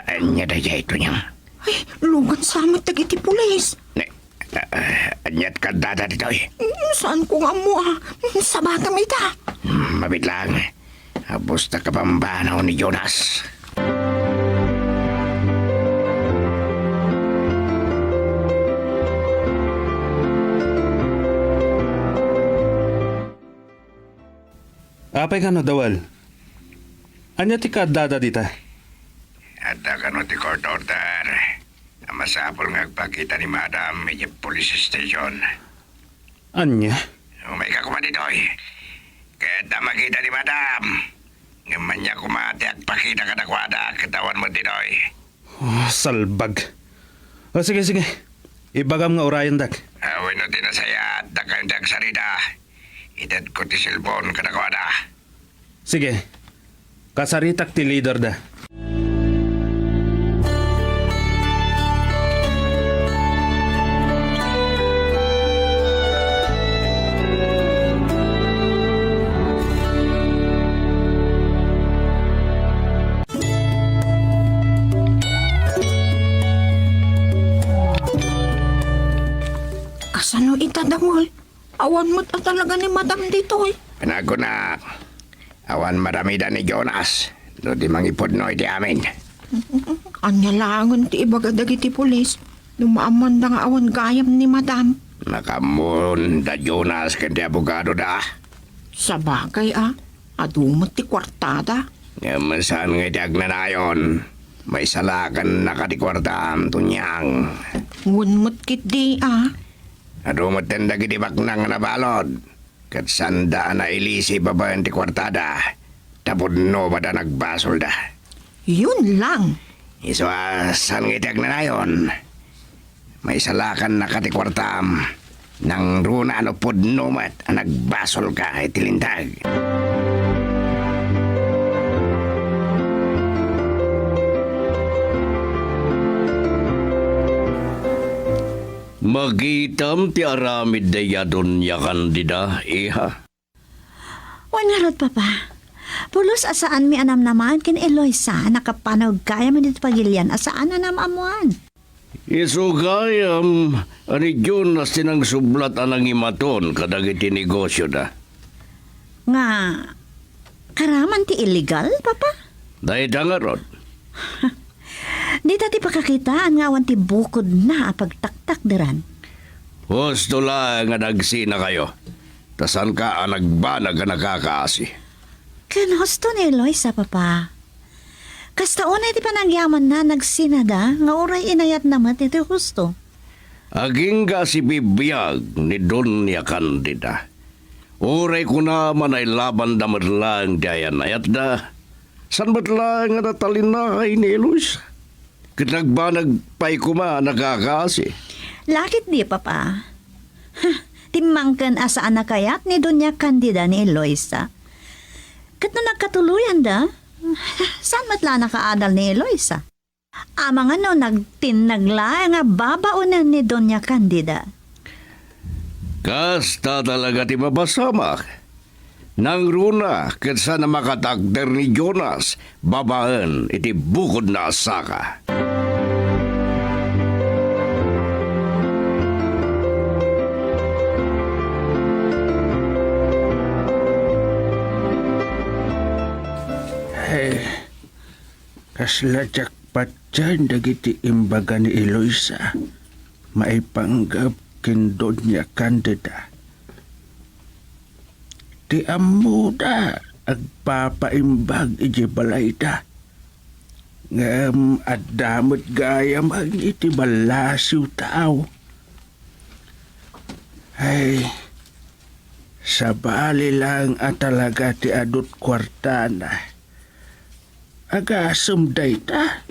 Anya da jay ito niyang. Ay, lugan sa amat iti pulis. Anyat ka dada dito eh. Saan ko nga mo Sa batang ita. Mabit lang. Abos na kapambanaw ni Jonas. Apay ka no, Dawal. Anya ti kadada dita? Ada ka no ti court order. Masapol nga agpakita ni Madam medyo police station. Anya? Umay ka kuma dito eh. Kaya na makita ni Madam. Ngaman niya kumati agpakita ka na kwada. Katawan mo dito eh. Salbag. Sige. Ibagam nga orayan dak. Awin no tinasaya at dakandag sarita. Edad ko ti cellphone ka na kwada. Sige. Kasaritak ti leader da. Kasano ita, Dawol? Awan mo't talaga ni Madam dito eh. Panago na. Awan maramida ni Jonas. No di mangipod no iti amin. Anya langan ti ibagadag iti pulis. Lumaaman da nga awan gayam ni Madam. Nakamun da Jonas kanti abogado da. Sa bagay adumot ti kwartada. Ngamasan nga iti agnanayon. May salakan nakadikwartaan tunyang. Ngunmot kit di Adumot tenda giti baknang nabalod. Kat sanda na ilisi babayan ti kwartada. Tapod no ba da nagbasol da. Yun lang. Iso saan nga iti agnanayon. May salakan nakadikwartam. Nang runa ano pod numat ang nagbasol ka iti lintag. Magitam ti aramid dayadon ya kandida, iha. Wanarod, Papa. Pulos asaan mi anam naman kin Eloisa nakapanaw kaya man dito pagilian asaan anam amuan. Isugayam, ani Jonas tinang sublat anang imaton kadagiti negosyo da. Nga, karaman ti illegal, Papa? Dahil dangarod. Di tati pakakitaan nga awan ti bukod na pagtaktak diran. Husto lang nga nagsina kayo. Tasan ka ang nagbanag nga nakakaasi. Kan husto ni Eloisa, Papa. Kasta unay ti panagyaman na nagsinada nga oray inayat naman iti husto. Aging ka si bibiyag ni Donya Candida. Uray ko naman ay laban damad lang dayan ayat da. San ba't lang nga natalinakay ni Eloisa? Kinagbanag pa'y kuma nakakaasi. Lakit di, Papa. Timangkan asaan na kayat ni Donya Candida ni Eloisa. Kat na nagkatuluyan da, saan matla nakaadal ni Eloisa? Amang ano nagtinagla nga babaunan ni Donya Candida. Kasta talaga ti mabasamak. Nang runa, kitsa na makatagder ni Jonas, babaan iti bukod na asaka. Hey, kaslajak pat dyan dagiti imbaga ni Eloisa. Maipanggap kin Donya Candida. Ti amuda agpapaimbag iti balayda. Ngam adamot gayam ang iti balasiw tao. Ay, sabali lang at talaga ti adot kwartana. Agasam dayta.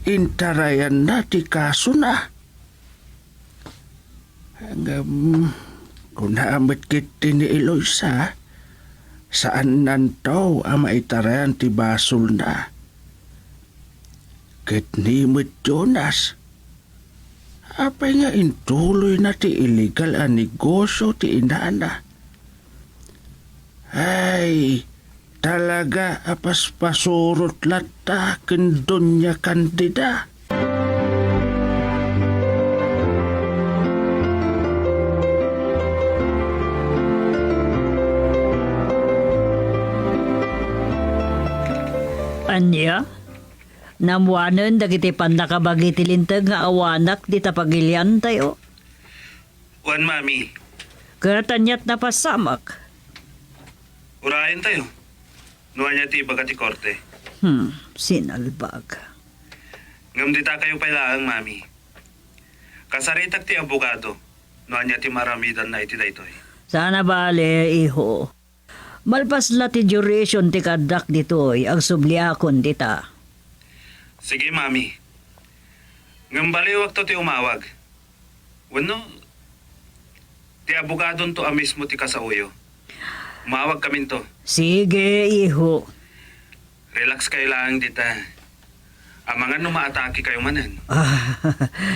Intarayan na ti kaso na. Hanggang kung naamat kiti ni Eloisa, saan nantaw ang maitarayan ti basol na. Kit ni Jonas, apay nga intuloy na ti illegal ang negosyo ti inana. Ay, talaga apas pasurot lata ken Donya Candida. Anya? Namuanan dagiti pandakabagi tilintag nga awanak di tapagilyan tayo. Wan, Mami. Karatanyat na pasamak. Urayan tayo. Nuwan niya ti baga ti korte. Sinalbag. Ngam dita kayo pailaang, Mami. Kasaritak ti abogado. Nuwan niya ti maramidan na iti daytoy. Sana bale, iho. Malpas la ti duration ti kadak ditoy, ang subliakon dita. Sige, Mami. Ngam baliwag to ti umawag. Wano, ti abogadon to mismo ti kasauyo. Umawag kami to. Sige, iho. Relax kayo lang dita. Amangan no maatake kayo manan.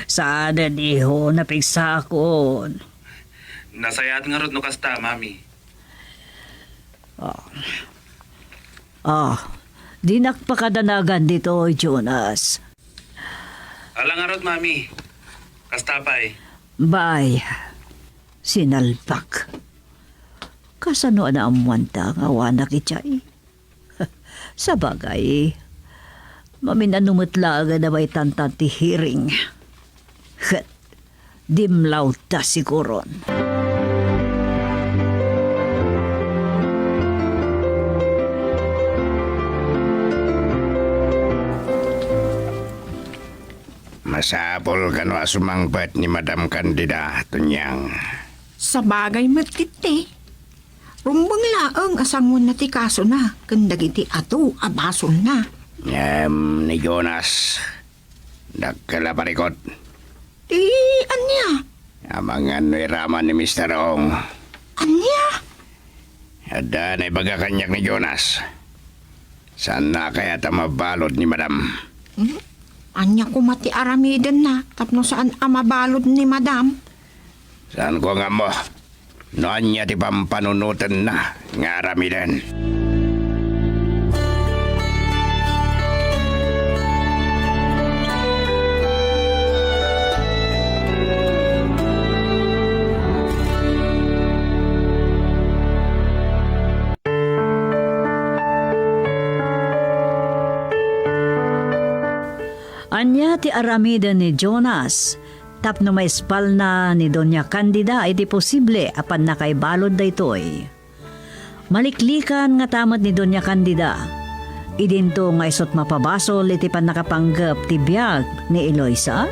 Sana iho, napigsakon. Nasayat nga rod no kasta, Mami. Di nakpakadanagan dito, Jonas. Alang nga rod, Mami. Kasta pa'y. Bye. Sinalpak. Kasano na amuanta nga wanak itay? Sa bagay, maminanumutla na may tantanti hearing. Dimlaw ta siguron. Masapol ka no asumangpat ni Madam Candida, Tunyang. Sa bagay matiti. Rumbang laang asangon na ti kaso na. Kandagiti ato abasol na. Ni Jonas. Nagkalaparikot. Ti anya? Amangan no'y raman ni Mr. Ong. Anya? Ada na ibaga kanyak ni Jonas. Saan na kaya ta mabalod ni Madam? Anya ko mati aramiden na, tapno saan amabalod ni Madam? Saan ko nga mo? Noan niya ti pampanunutan na nga aramiden. Anya ti aramida ni Jonas, tapno maispal na ni Doña Candida iti posible apan nakaibalod daytoy. Maliklikan nga tamat ni Doña Candida, idinto nga isot mapabasol iti pan nakapanggap ti biyag ni Eloisa.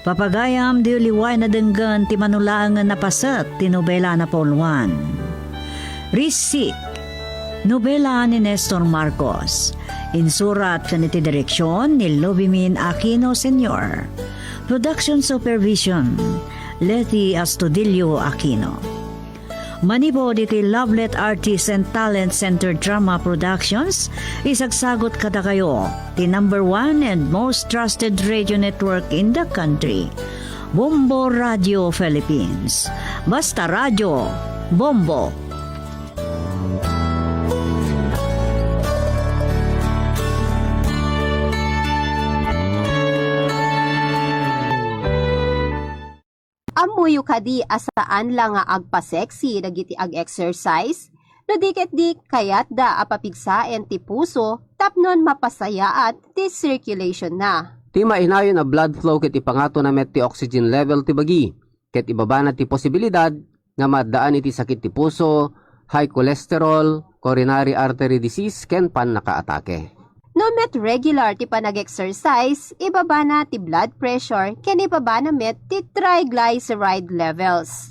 Papagayam di uliway na denggan ti manulaangan na pasat ti nobela na Paul 1. Risik, nobela ni Nestor Marcos. Insurat kaniti direksyon ni Lobimin Aquino Sr. Production Supervision Letty Astudillo Aquino. Manipo diti Lovelet Artists and Talent Center Drama Productions, isagsagot kada kayo ti number 1 and most trusted radio network in the country, Bombo Radio Philippines. Basta Radio, Bombo. Amuyo kadi asaan lang nga agpa-sexy dagiti ag-exercise, no diket di kayat da apapigsaen ti puso tapnon mapasayaat ti circulation na. Ti mainayon na blood flow ket ipangato na met ti oxygen level ti bagi, ket ibaba na ti posibilidad nga maddaan iti sakit ti puso, high cholesterol, coronary artery disease ken pan nakaatake. No met regular ti panag-exercise, ibaba na ti blood pressure, ken ibaba na met ti triglyceride levels.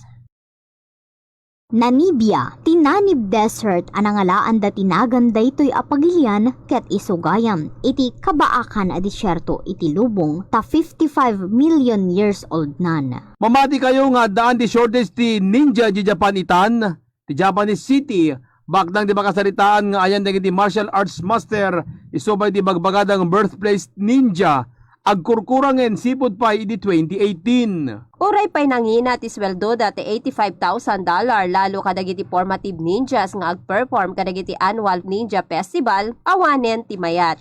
Namibia, tinanib desert anangalaan da tinagan daytoy apagilian ket isugayam iti kabaakan a disyerto iti lubong ta 55 million years old nan. Mamati kayo nga daan di shortage ti ninja di Japan itan, ti Japanese City, bakdang di makasaritaan nga ayan dagiti martial arts master, isubay di bagbagadang birthplace ninja, agkurkurangen sipod pa idi 2018. Uray pa'y nangina ti sweldo dati $85,000 lalo kadagiti formative ninjas nga agperform kadagiti annual ninja festival awanen ti mayat.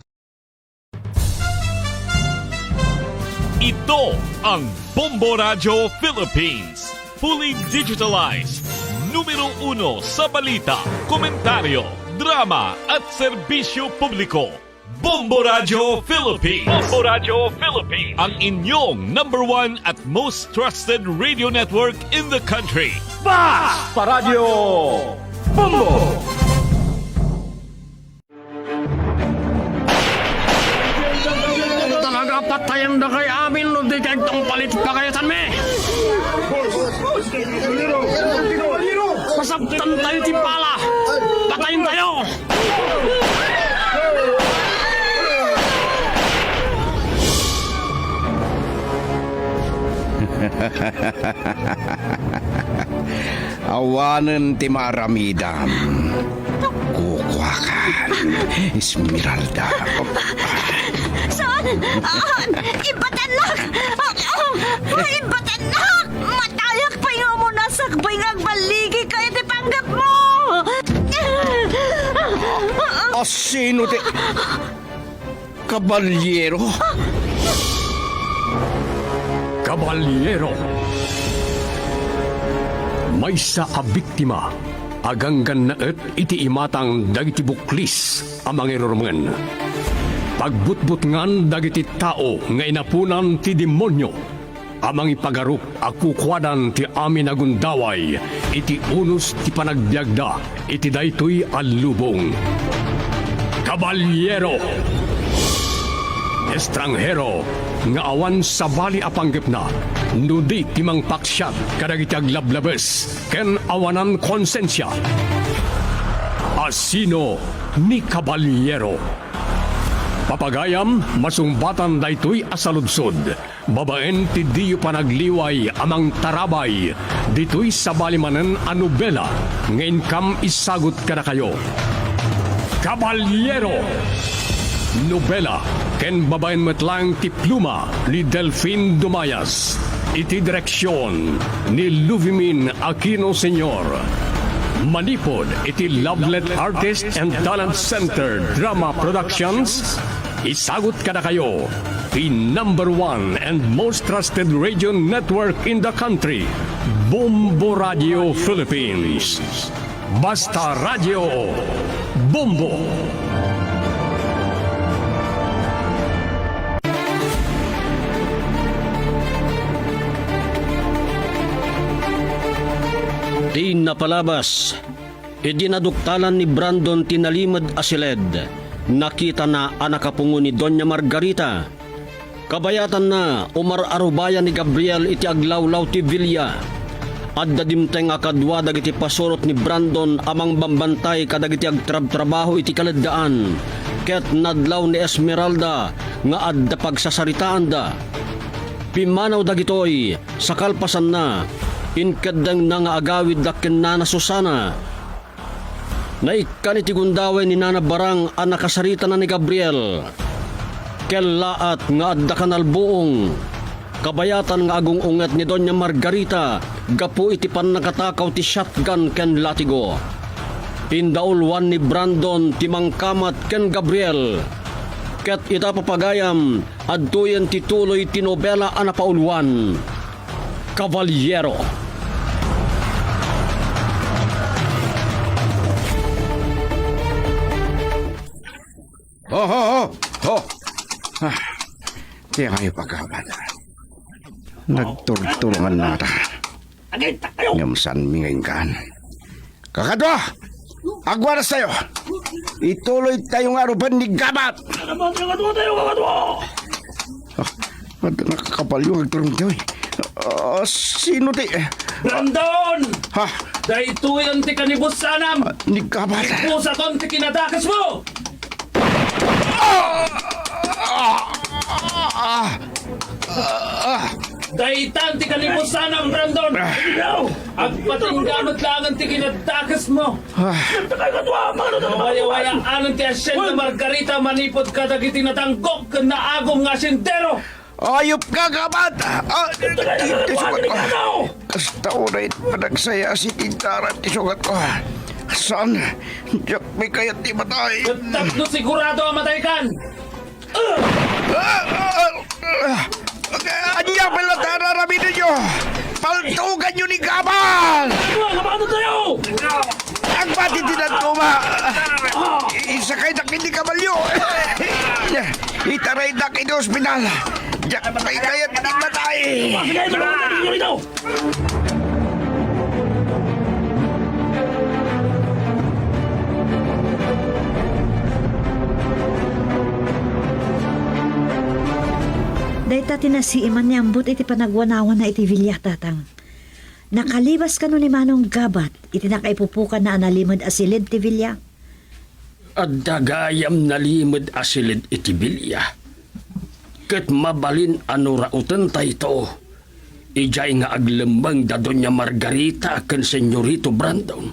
Ito ang Bombo Radio Philippines. Fully digitalized. Numero 1 sa balita, komentaryo, drama at serbisyo publiko. Bombo Radio Philippines. Bombo Radio Philippines. Ang inyong number 1 at most trusted radio network in the country. Basta Radio Bombo! Talaga patayan na kay amin no di kay tong palit pa kayo san me. Pasabtan tayo ti pala. Patayin tayo. Awanan ti maramidam. Kukwakan. Esmeralda. Saan? Ibatanak! Ibatanak! Matayak pa yung mo nasakbay ng baligi kayo ti panggap mo! Sino ti... Kabalyero? Kabalyero. May sa abiktima, aganggan na iti imatang dagiti buklis amang irurungan. Pagbutbutngan dagiti tao nga inapunan ti demonyo, amang ipagarup akukwadan ti amin agundaway, iti unos ti panagbiagda, iti daytoy alubong. Kabalyero. Estranghero nga awan sa bali apanggep na, nudi timang paksyat kadagiti aglablabes, ken awanan konsensya. Asino ni Kabalyero. Kapagayam, masumbatan daytoy asaludsod. Babaen ti diyo panagliway amang tarabay. Dito'y sa balimanan a nobela. Ngayon kam isagot ka na kayo. Caballero! Nobela, ken babaen metlang ti pluma ni Delfin Dumayas. Iti direksyon ni Luvimin Aquino Sr. Manipod iti Lovelet Artist and Talent Center Drama Productions. Isagot ka na kayo. The #1 and most trusted radio network in the country. Bombo Radio Philippines. Basta Radio. Bombo. Di napalabas, idinaduktalan ni Brandon tinalimad asiled. Nakita na anakapungo ni Doña Margarita. Kabayatan na umar-arubayan ni Gabriel iti aglawlaw ti Villa. At dadimteng akadwa dagiti pasurot ni Brandon amang bambantay kadagiti agtrab-trabaho iti kaladaan. Ket nadlaw ni Esmeralda nga adda pagsasaritaan da. Pimanaw dagitoy sa kalpasan na inkadang na nga agawid daken Nana Susana. Naikan iti gundaway ni Nana Barang ang nakasarita na ni Gabriel. Kelaat nga adda kanalbuong. Kabayatan nga agong unget ni Doña Margarita gapu iti pan nakatakaw ti shotgun ken latigo. Indaulwan ni Brandon ti mangkamat ken Gabriel. Ket ita papagayam adtuyen ti tuloy ti nobela a napaulwan. Caballero. Kaya kayo pagkaban. Nagturtulungan nata. Ngamsan mingayin kaan. Kakadwa! Agwaras tayo! Ituloy tayong aruban ni Gabat! Kakadwa tayo, kakadwa! Nakakapal yung agturong tayo eh. Sino ti? Brandon! Ha? Dahito yan ti kanibus sanam! Ni Gabat! Pusa ton ti kinadakas mo! Dahitan ti kanibus sanam, Brandon! Agpatinggamot lang ang ti kinadakas mo! Mawaya-wayaan ti asyen na Margarita manipod ka dagiti natanggok na agom nga sintero! Ayop ka, Gabat! Tisugat ko. Kasta unay panagsaya si Tintara at tisugat ko. Saan? Diyak may kayat di matay. Tatlo sigurado ang matay kan! Anya pala tararamin ninyo! Paltugan nyo ni Gabat! Kapano tayo! Ang patitinan ko isakay na kini kabalyo. Itaray na kini ospital. Diyak may kayat di matay. Sige, tulungan natin nyo rito! Dahil tati na si Iman ni Ambot iti panagwanawan na iti Villa tatang. Nakalibas ka no ni Manong Gabat iti nakaipupukan na analimod asilid ti Villa. At dagayam nalimod asilid iti Villa. Ket mabalin ano rautan tayo. Ijay nga aglembang da Doña Margarita ken Senyorito Brandon.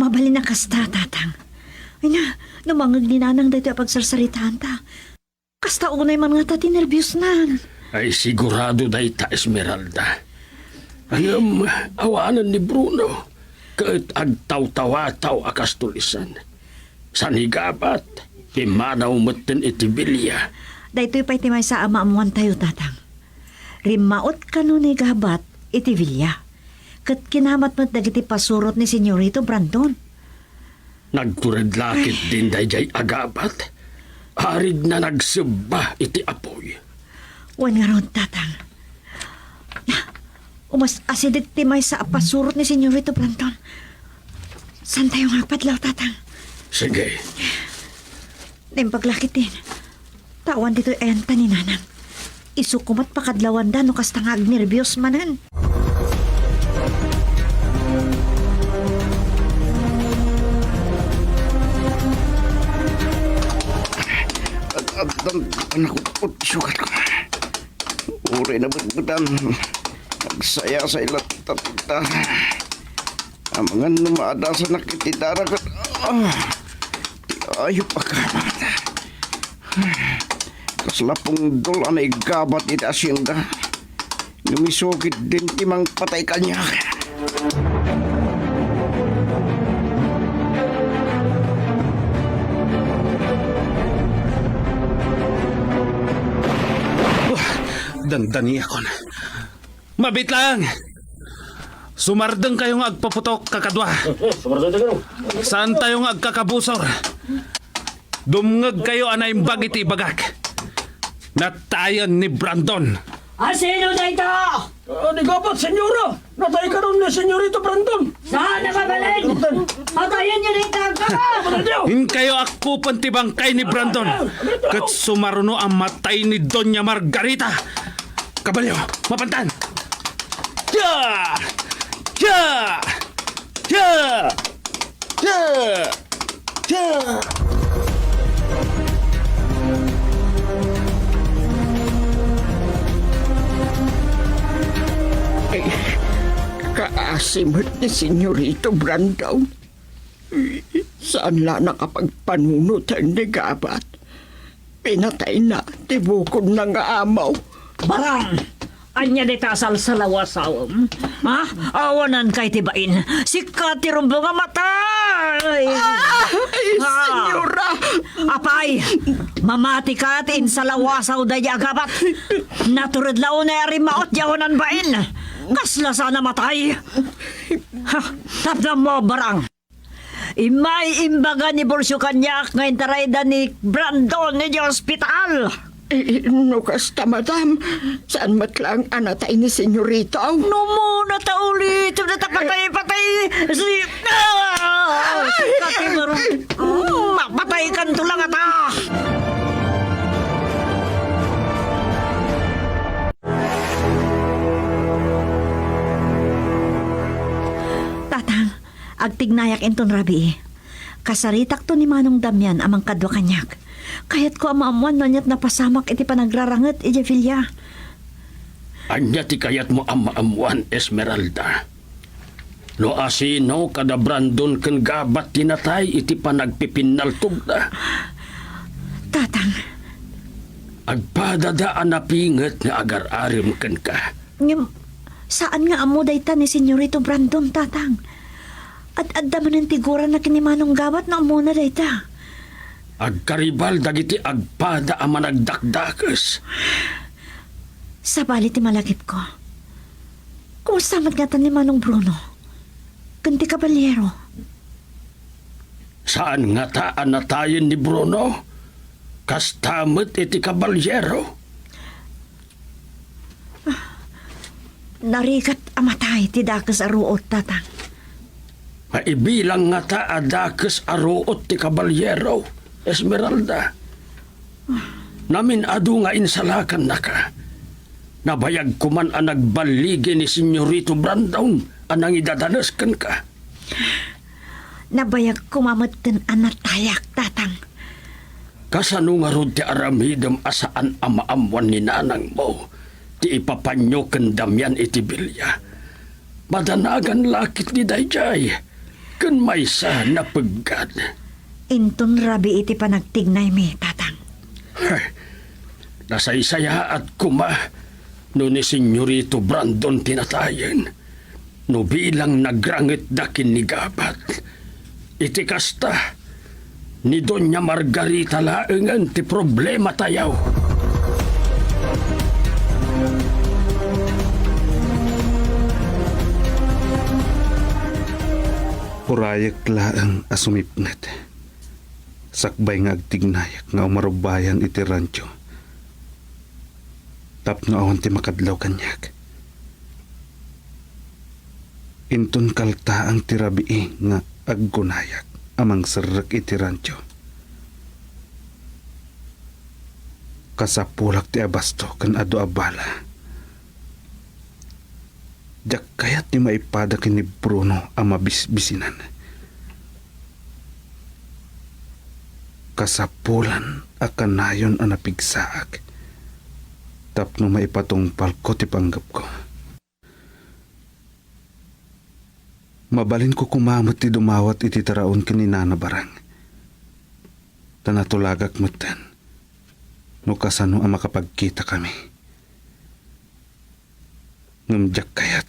Mabalin na kasta tatang. Ay na, namangag ni nanang dito pagsarsaritaan ta. Kasta unay man nga tati nervyos nan. Ay sigurado dahi ta Esmeralda. Ayam, awanan ni Bruno. Kahit agtaw-tawataw akas tulisan. Sanigabat, pimanaw maten iti Villa. Dahito'y pa itimay sa ama amuan tayo tatang. Rimaot ka no ni Gabat iti Villa. Kat kinamat mat dagiti pasurot ni Senyorito Brandon. Nagturedlakit din dayjay agabat. Arid na nagseba iti apoy. Wan nga ron, tatang. Umas asidit timay sa pasurot ni Senyorito Brandon. Saan tayo nga padlaw, tatang? Sige. Dahil paglakit din. Tawan dito'y enta ni nanang. Isukumat pakadlawan da no kastangag nervyos manan. panakupot sukat ko. Uri na butbutan. Nagsaya sa ilat tatita. Ang mga numaada sa nakititara kat... Ayaw pa kabat. Kaslapong dola na igabat iti asyenda. Numisukit din timang patay kanya. Dandani ako na. Mabit lang! Sumardeng kayong agpaputok kakadwa. Saan tayong agkakabusor? Dumngag kayo anay bagiti bagak. Natayan ni Brandon. Sino na ito? Di kapat, senyora! Natay ka ron ni senyorito Brandon! Saan nakabalik? Patayin niyo na ito! Hin kayo ako pantibangkay ni Brandon. Kat sumaruno ang matay ni Doña Margarita. Kabalyo, mapantan! Ya! Ya! Ya! Ya! Ya! Kaasimot ni Senyorito Brandon. Saan la nakapagpanunutan ni Gabat? Pinatay na, tibukod na nga amaw. Barang! Anya di tasal sa lawasawam. Ha? Awanan kay tibain. Sikat tirumbo nga matay! Senyora! Apay! Mamati ka atin sa lawasaw daya gabat. Naturod lao na arimaot yawanan bain. Kasla sana matay. Ha? Tapdam mo, barang. Imay imbaga ni Borsyo Kanyak ngayon tarayda ni Brandon ni hospital. No kasta, madam. Saan matlang anatay ni Senyorito? No mo na taulit. Patay. Si... Kati marong... Mapatay kan to lang ata. Tatang, agtignayak inton rabi. Kasaritak to ni Manong Damian amang kadwa kanyak. Kayat ko amaamuan na niya't napasamak iti panagrarangat iti filya. Anya ti kayat mo amaamuan, Esmeralda. No asino kada Brandon ken Gabat tinatay iti panagpipinaltog na. Tatang. Agpadadaan na pinget nga agar-arim ken ka. Saan nga amo dayta ni Senyorito Brandon, tatang? At addaman ng tigura na kinimanong Gabat na amo na dayta. Agkaribal dagiti agpada ang managdakdakas. Sa balit ti malagip ko. Kumusta mat nga ni Manong Bruno? Kanti kabalyero. Saan nga taan na tayo ni Bruno? Kastamot iti kabalyero. Narigat amatay ti dakas aruot, tatang. Maibilang nga ta adakas aruot ti kabalyero. Esmeralda, namin adu nga insalakan na ka. Nabayag kuman ang nagbaligi ni Senyorito Brandon anang idadaneskan ka. Nabayag kumamatan anatayak, tatang. Kasano nga rod ti aramidem asaan amaamuan ni nanang mo, ti ipapanyo ken Damian iti bilya. Madanagan lakit ni Dayjay, ken maysa na peggad. Inton rabi iti panagtignay mi, tatang. Nasaysaya at kuma no ni Senyorito Brandon tinatayen. No bilang nagrangit dakin ni Gabat. Iti kasta ni Doña Margarita laengan ti problema tayaw. Purayak laang asumipnet. Sakbay nga agtignayak nga umarubayan iti rancho. Tapno awan ti makadlaw kanyak. Inton kalta ang tirabii nga aggunayak amang serak iti rancho. Kasapulak ti abasto kan adu abala. Jak kayat ni maipada kini Bruno ang mabisbisinan. Kasapulan akanayon ang napigsaak. Tapno maipatungpal ko ti panggap ko. Mabalin ko kumamot ti dumawat iti taraon kininana barang. Tanatulagak mutan. No kasano ang makapagkita kami. Ngamjak kayat.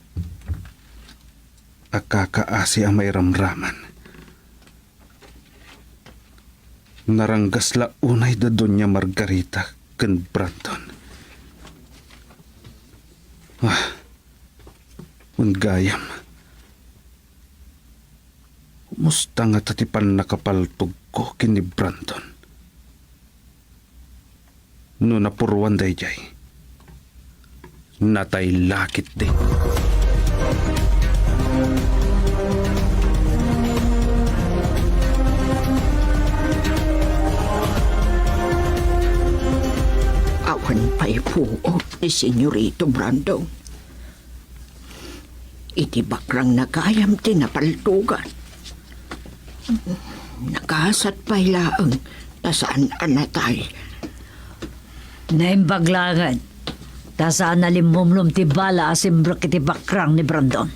Akakaasi ang may ramraman. Naranggas la unay da Doña Margarita ken Brandon. Ungayam. Musta nga tatipan nakapaltog ko kini Brandon. No napuruan dayjay. Natay lakit din. Awan pa'y puot ni Senyorito Brandon. Iti bakrang nagayam tinapaltugan. Nakasat pa'y laang tasaan anatay. Naimbaglangan. Tasaan na limumlum ti bala asimbrak iti bakrang ni Brandon.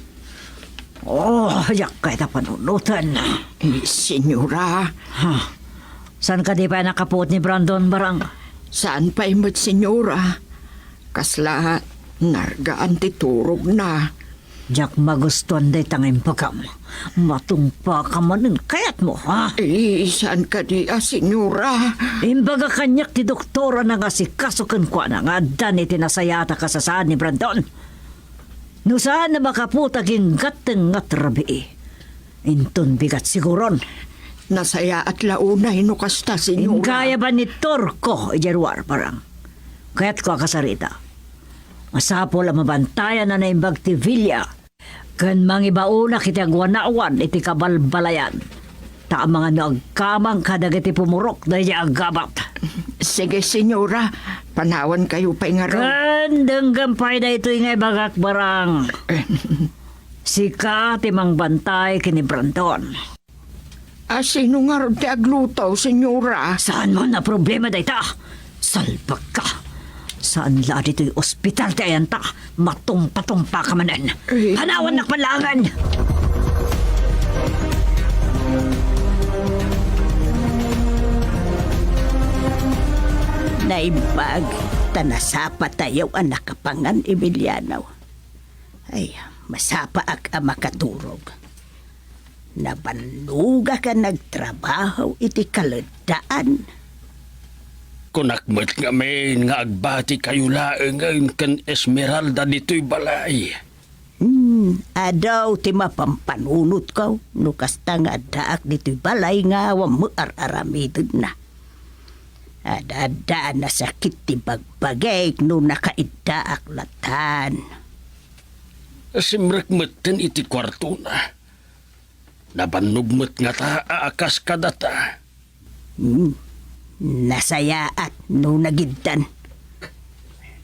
Yak kahit panunutan. Senyora. Saan ka di pa nakapuot ni Brandon barang? Saan pa'y mat, senyora? Kasla, nargaan ti turog na. Jak magustuhan day tanging pagkam. Matungpa ka manin kayat mo, ha? Saan ka di, senyora? Imbaga kanyak ti doktora na nga si kasukan kwa na nga dan iti nasayata ka sa saan ni Brandon. No saan na makaputaging gateng nga trabi. Intun bigat siguron. Nasaya at launay no kasta, senyora. Kaya ba ni Torko, ijarwar parang? Kaya't ko akasarita. Masapol ang mabantayan na naimbag ti Villa. Kan mangibauna kiti agwanawan iti kabalbalayan. Ta mga nagkamang kadag iti pumurok na agabat. Sige, senyora. Panawan kayo pa'y nga raw. Kandang gampay na ito'y ngay bagak barang. Sika timang bantay kini Brandon. Sino nga raw ti aglutaw, senyora? Saan mo na problema da ita? Salbag ka. Saan la dito'y ospital ti ayanta? Matumpa-tumpa ka manan. Panawan na palangan. Naimbag, tanasapa tayo ang nakapangan Emiliano. Ay, masapa ak ang makaturog. Nabanluga ka nagtrabaho iti kaludaan. Kunakmat nga men nga agbati kayo laeng kan Esmeralda dito'y balay. Adaw ti mapampanunot ka, no kasta nga daak dito'y balay nga wam aramidod na. Ada na sakit ti bagbagay no nakaiddaak latan. Simrekmeten iti kwarto na. Nabanugmet nga ta aakas kadata. Nasaya at no nagiddan.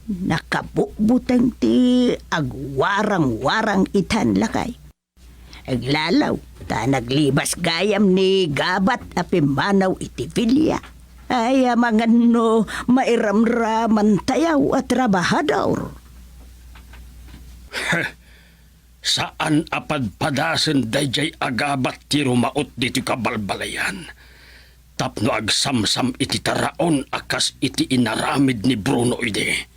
Nakabukbutang ti agwarang-warang itan lakay. Aglalaw, ta naglibas gayam ni Gabat apimanaw iti Villa. Ay mga no mairamraman tayaw at trabahador. Saan apadpadasen dayjay agabat ti rumaot diti kabalbalayan. Tapno agsamsam iti taraon akas iti inaramid ni Bruno ide.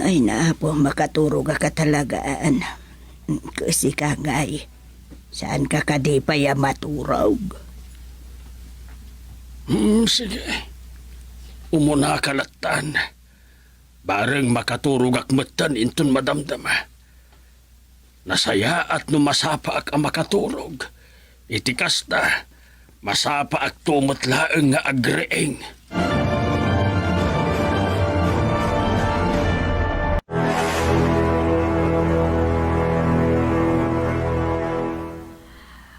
Ay na po makaturog ka talagaan. Kasi ka ngay, saan ka kadipaya maturog? Sige. Umuna kalatan. Bareng makaturog akmetan intun madamdama. Nasaya at numasapa ak ang makaturog. Itikas na, masapa ak tumatlaeng nga agreeng.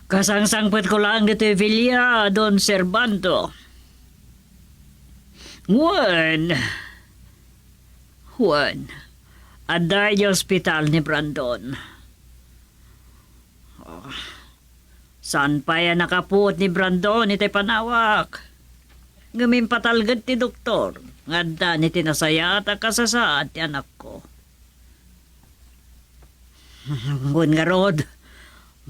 Kasangsangpet ko lang dito Villa, Don Servando. Juan, aday hospital ni Brandon. Saan pa yan nakapuot ni Brandon iti panawak? Ngamin patalgad ti doktor. Ngada ni tinasaya at kasasaad ti anak ko. Ngun nga rod,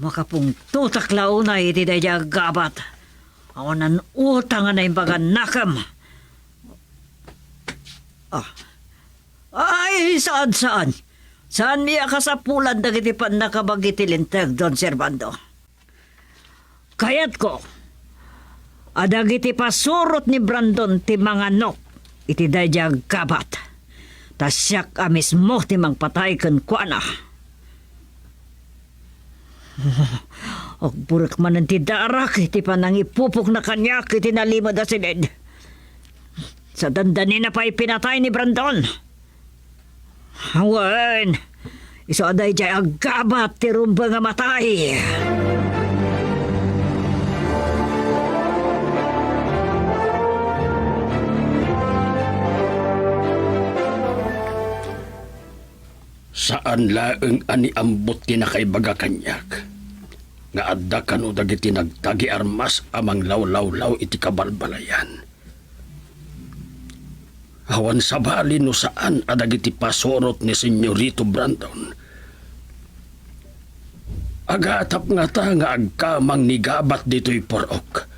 makapungtutak launa iti daya gabat. Awanan utang na imbagan nakam. Ay, saan? Saan niya kasapulan dagiti pan nakabagiti lintag, Don Servando? Kayat ko, adagiti pasurot ni Brandon ti mga nok, iti daya gabat. Tasyak amis mo ti mangpatay kan kuana. Og burak man ang tidarak, iti panang ipupok na kanyak, iti nalimod na silid. Sa dandanin na pa ipinatay ni Brandon. Awan, iso aday jay agabat ti rumba nga matay. Saan laeng ani ambot ti nakaibaga kanyak? Nga adda kanu dagiti nagtagi armas amang law-law-law iti kabalbalayan. Awan sa bali no saan adagiti pasorot ni Senyorito Brandon. Agatap nga ta nga agkamang nigabat dito'y porok.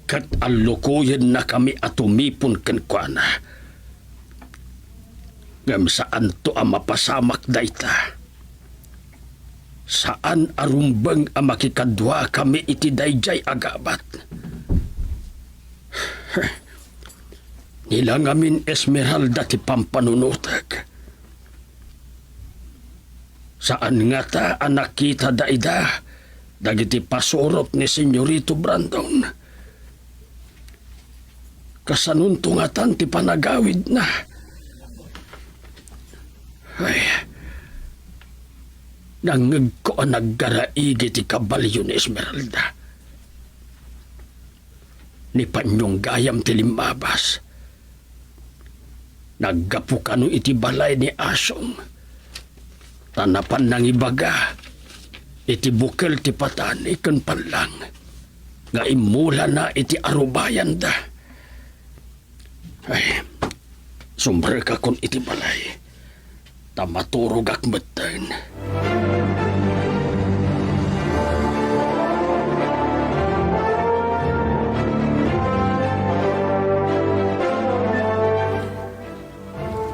Kat alukuyin na kami at umipon kenkwana. Ngam saan to ang mapasamak dayta? Saan arumbang ang makikadwa kami iti dayjay agabat? Nilangamin Esmeralda ti pampanunutag. Saan nga ta ang nakita daida dagiti pasurot ni Senyorito Brandon? Kasanuntungatan ti panagawid na. Ay, nangag ko ang naggaraigi ti kabalyo ni Esmeralda. Ni Panyong gayam ti limabas. Naggapu kanu iti balay ni Asong. Tanapan ng ibaga. Iti bukel ti patani ken panlang. Nga imula na iti arubayan da. Ay, sumber ka kun iti balay. Tamaturog akmatan.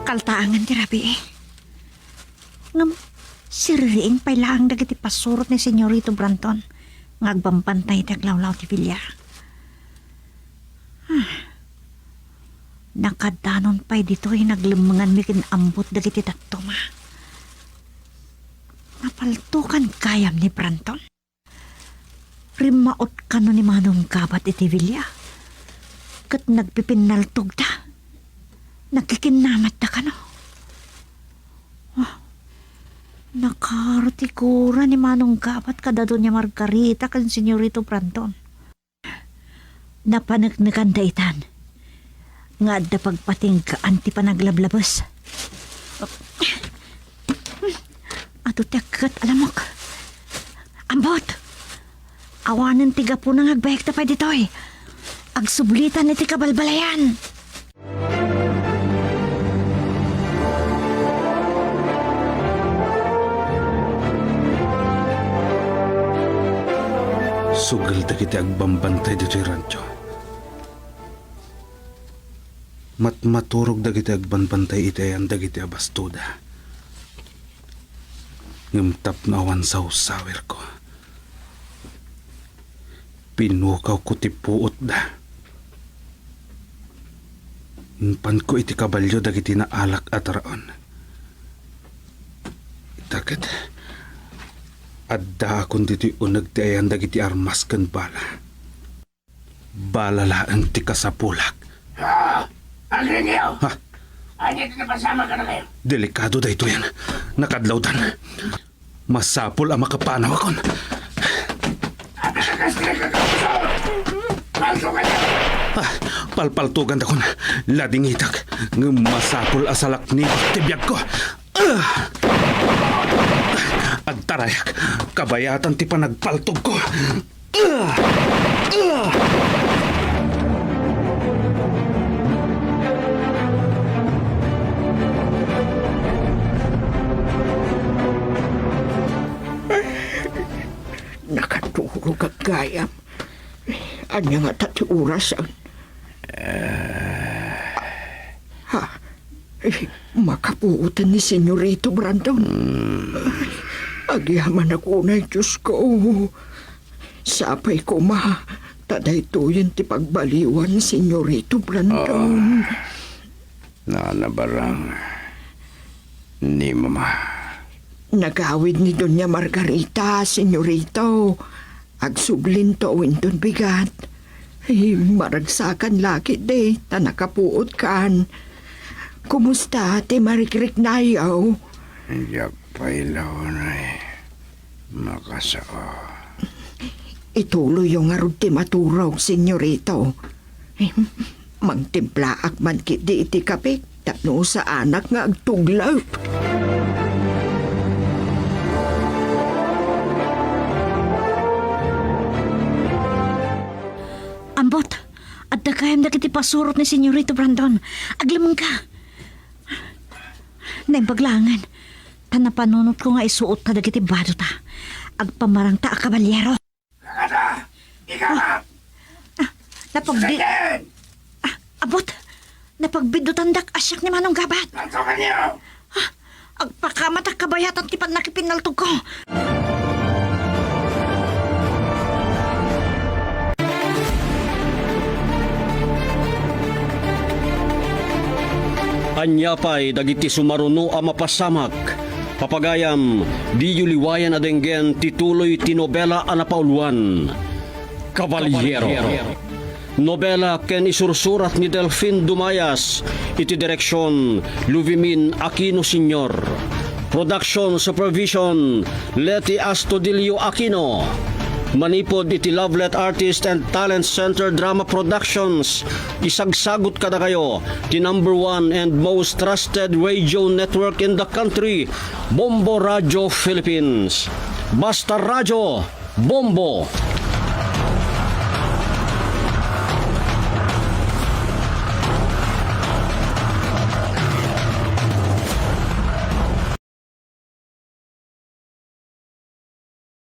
Kaltaangan ti Rabi eh. Ngam, siriing pailaang dagiti pasurot ni Senyorito Brandon. Ngagbampantay taglawlaw ti Villa. Nakadanon pa'y dito'y naglumangan mikin ambot dagiti tatuma. Napaltukan kayam ni Brandon. Rimaot kano ni Manong Gabat iti Villa. Kat nagpipinaltog ta. Nakikinamat na kano. Nakartikura ni Manong Gabat kada doon niya Margarita kan Senyorito Brandon. Napanagnagan daitan. Nga adda pagpating ka anti pa naglablabas. Ato tiagat alamok. Ambot! Awanan tiga po nang agbayag tapay dito eh. Agsublitan iti kabalbalayan. Sugal dagiti agbambantay dito'y rancho. Maturog dagiti agbanbantay itayan dagiti abastuda. Ngimtap na awan sa usawer ko. Pinukaw ko ti puot da. Impan ko iti kabalyo dagiti na alak at raon. Itakat, adda akong dito'y unag ti ayan dagiti armas kan bala. Balalaan ti kasapulak. Agringaw! Ha? Anya ito napasama ka na kayo? Delikado da ito yan. Nakadlawdan. Masapol ang makapanaw akon. Palpaltugan akon. Lading itak. Masapol asalak ni tibiyag ko. At tarayak. Kabayatan ti panagpaltog ko. Nakatulog ang gayam. Anya nga tati orasan. Ha? Makapuutan ni Senyorito Brandon. Agyaman ako na, Diyos ko. Sapay ko taday to yun ti pagbaliwan, Senyorito Brandon. Nanabarang ni Mama. Nagawid ni Doña Margarita, Senyorito. Agsublin to windon bigat. Maragsakan laki de, ta nakapuot kan. Kumusta, te marikrik na yaw? Yak pailaw na makasao. Ituloy yung arod ti maturog, Senyorito. Mangtimplaak man kiti iti kapik, tapno sa anak nga agtuglaw. Ambot, at dagayam na kiti pasurot ni Senyorito Brandon. Aglamang ka. Naibaglangan, tanapanunot ko nga isuot na dagiti bado ta. Agpamarang ta a kabalyero. Kakata! Ikakat! Napagbi... abot, napagbidutan dak asyak ni Manong Gabat. Lanto ka niyo! Agpakamatak kabayatan ti pan nakipinaltog ko. Anyapay dagiti sumaruno a mapasamak. Papagayam, di yuliwayan adenggen tituloy ti nobela a napauluan. Kabalyero. Nobela ken isursurat ni Delfin Dumayas, iti direksyon Luvimin Aquino Sr. Production Supervision Leti Astudillo Aquino. Manipod iti Lovelet Artist and Talent Center Drama Productions. Isagsagot kada kayo ti #1 and most trusted radio network in the country, Bombo Radio Philippines. Basta Radio, Bombo!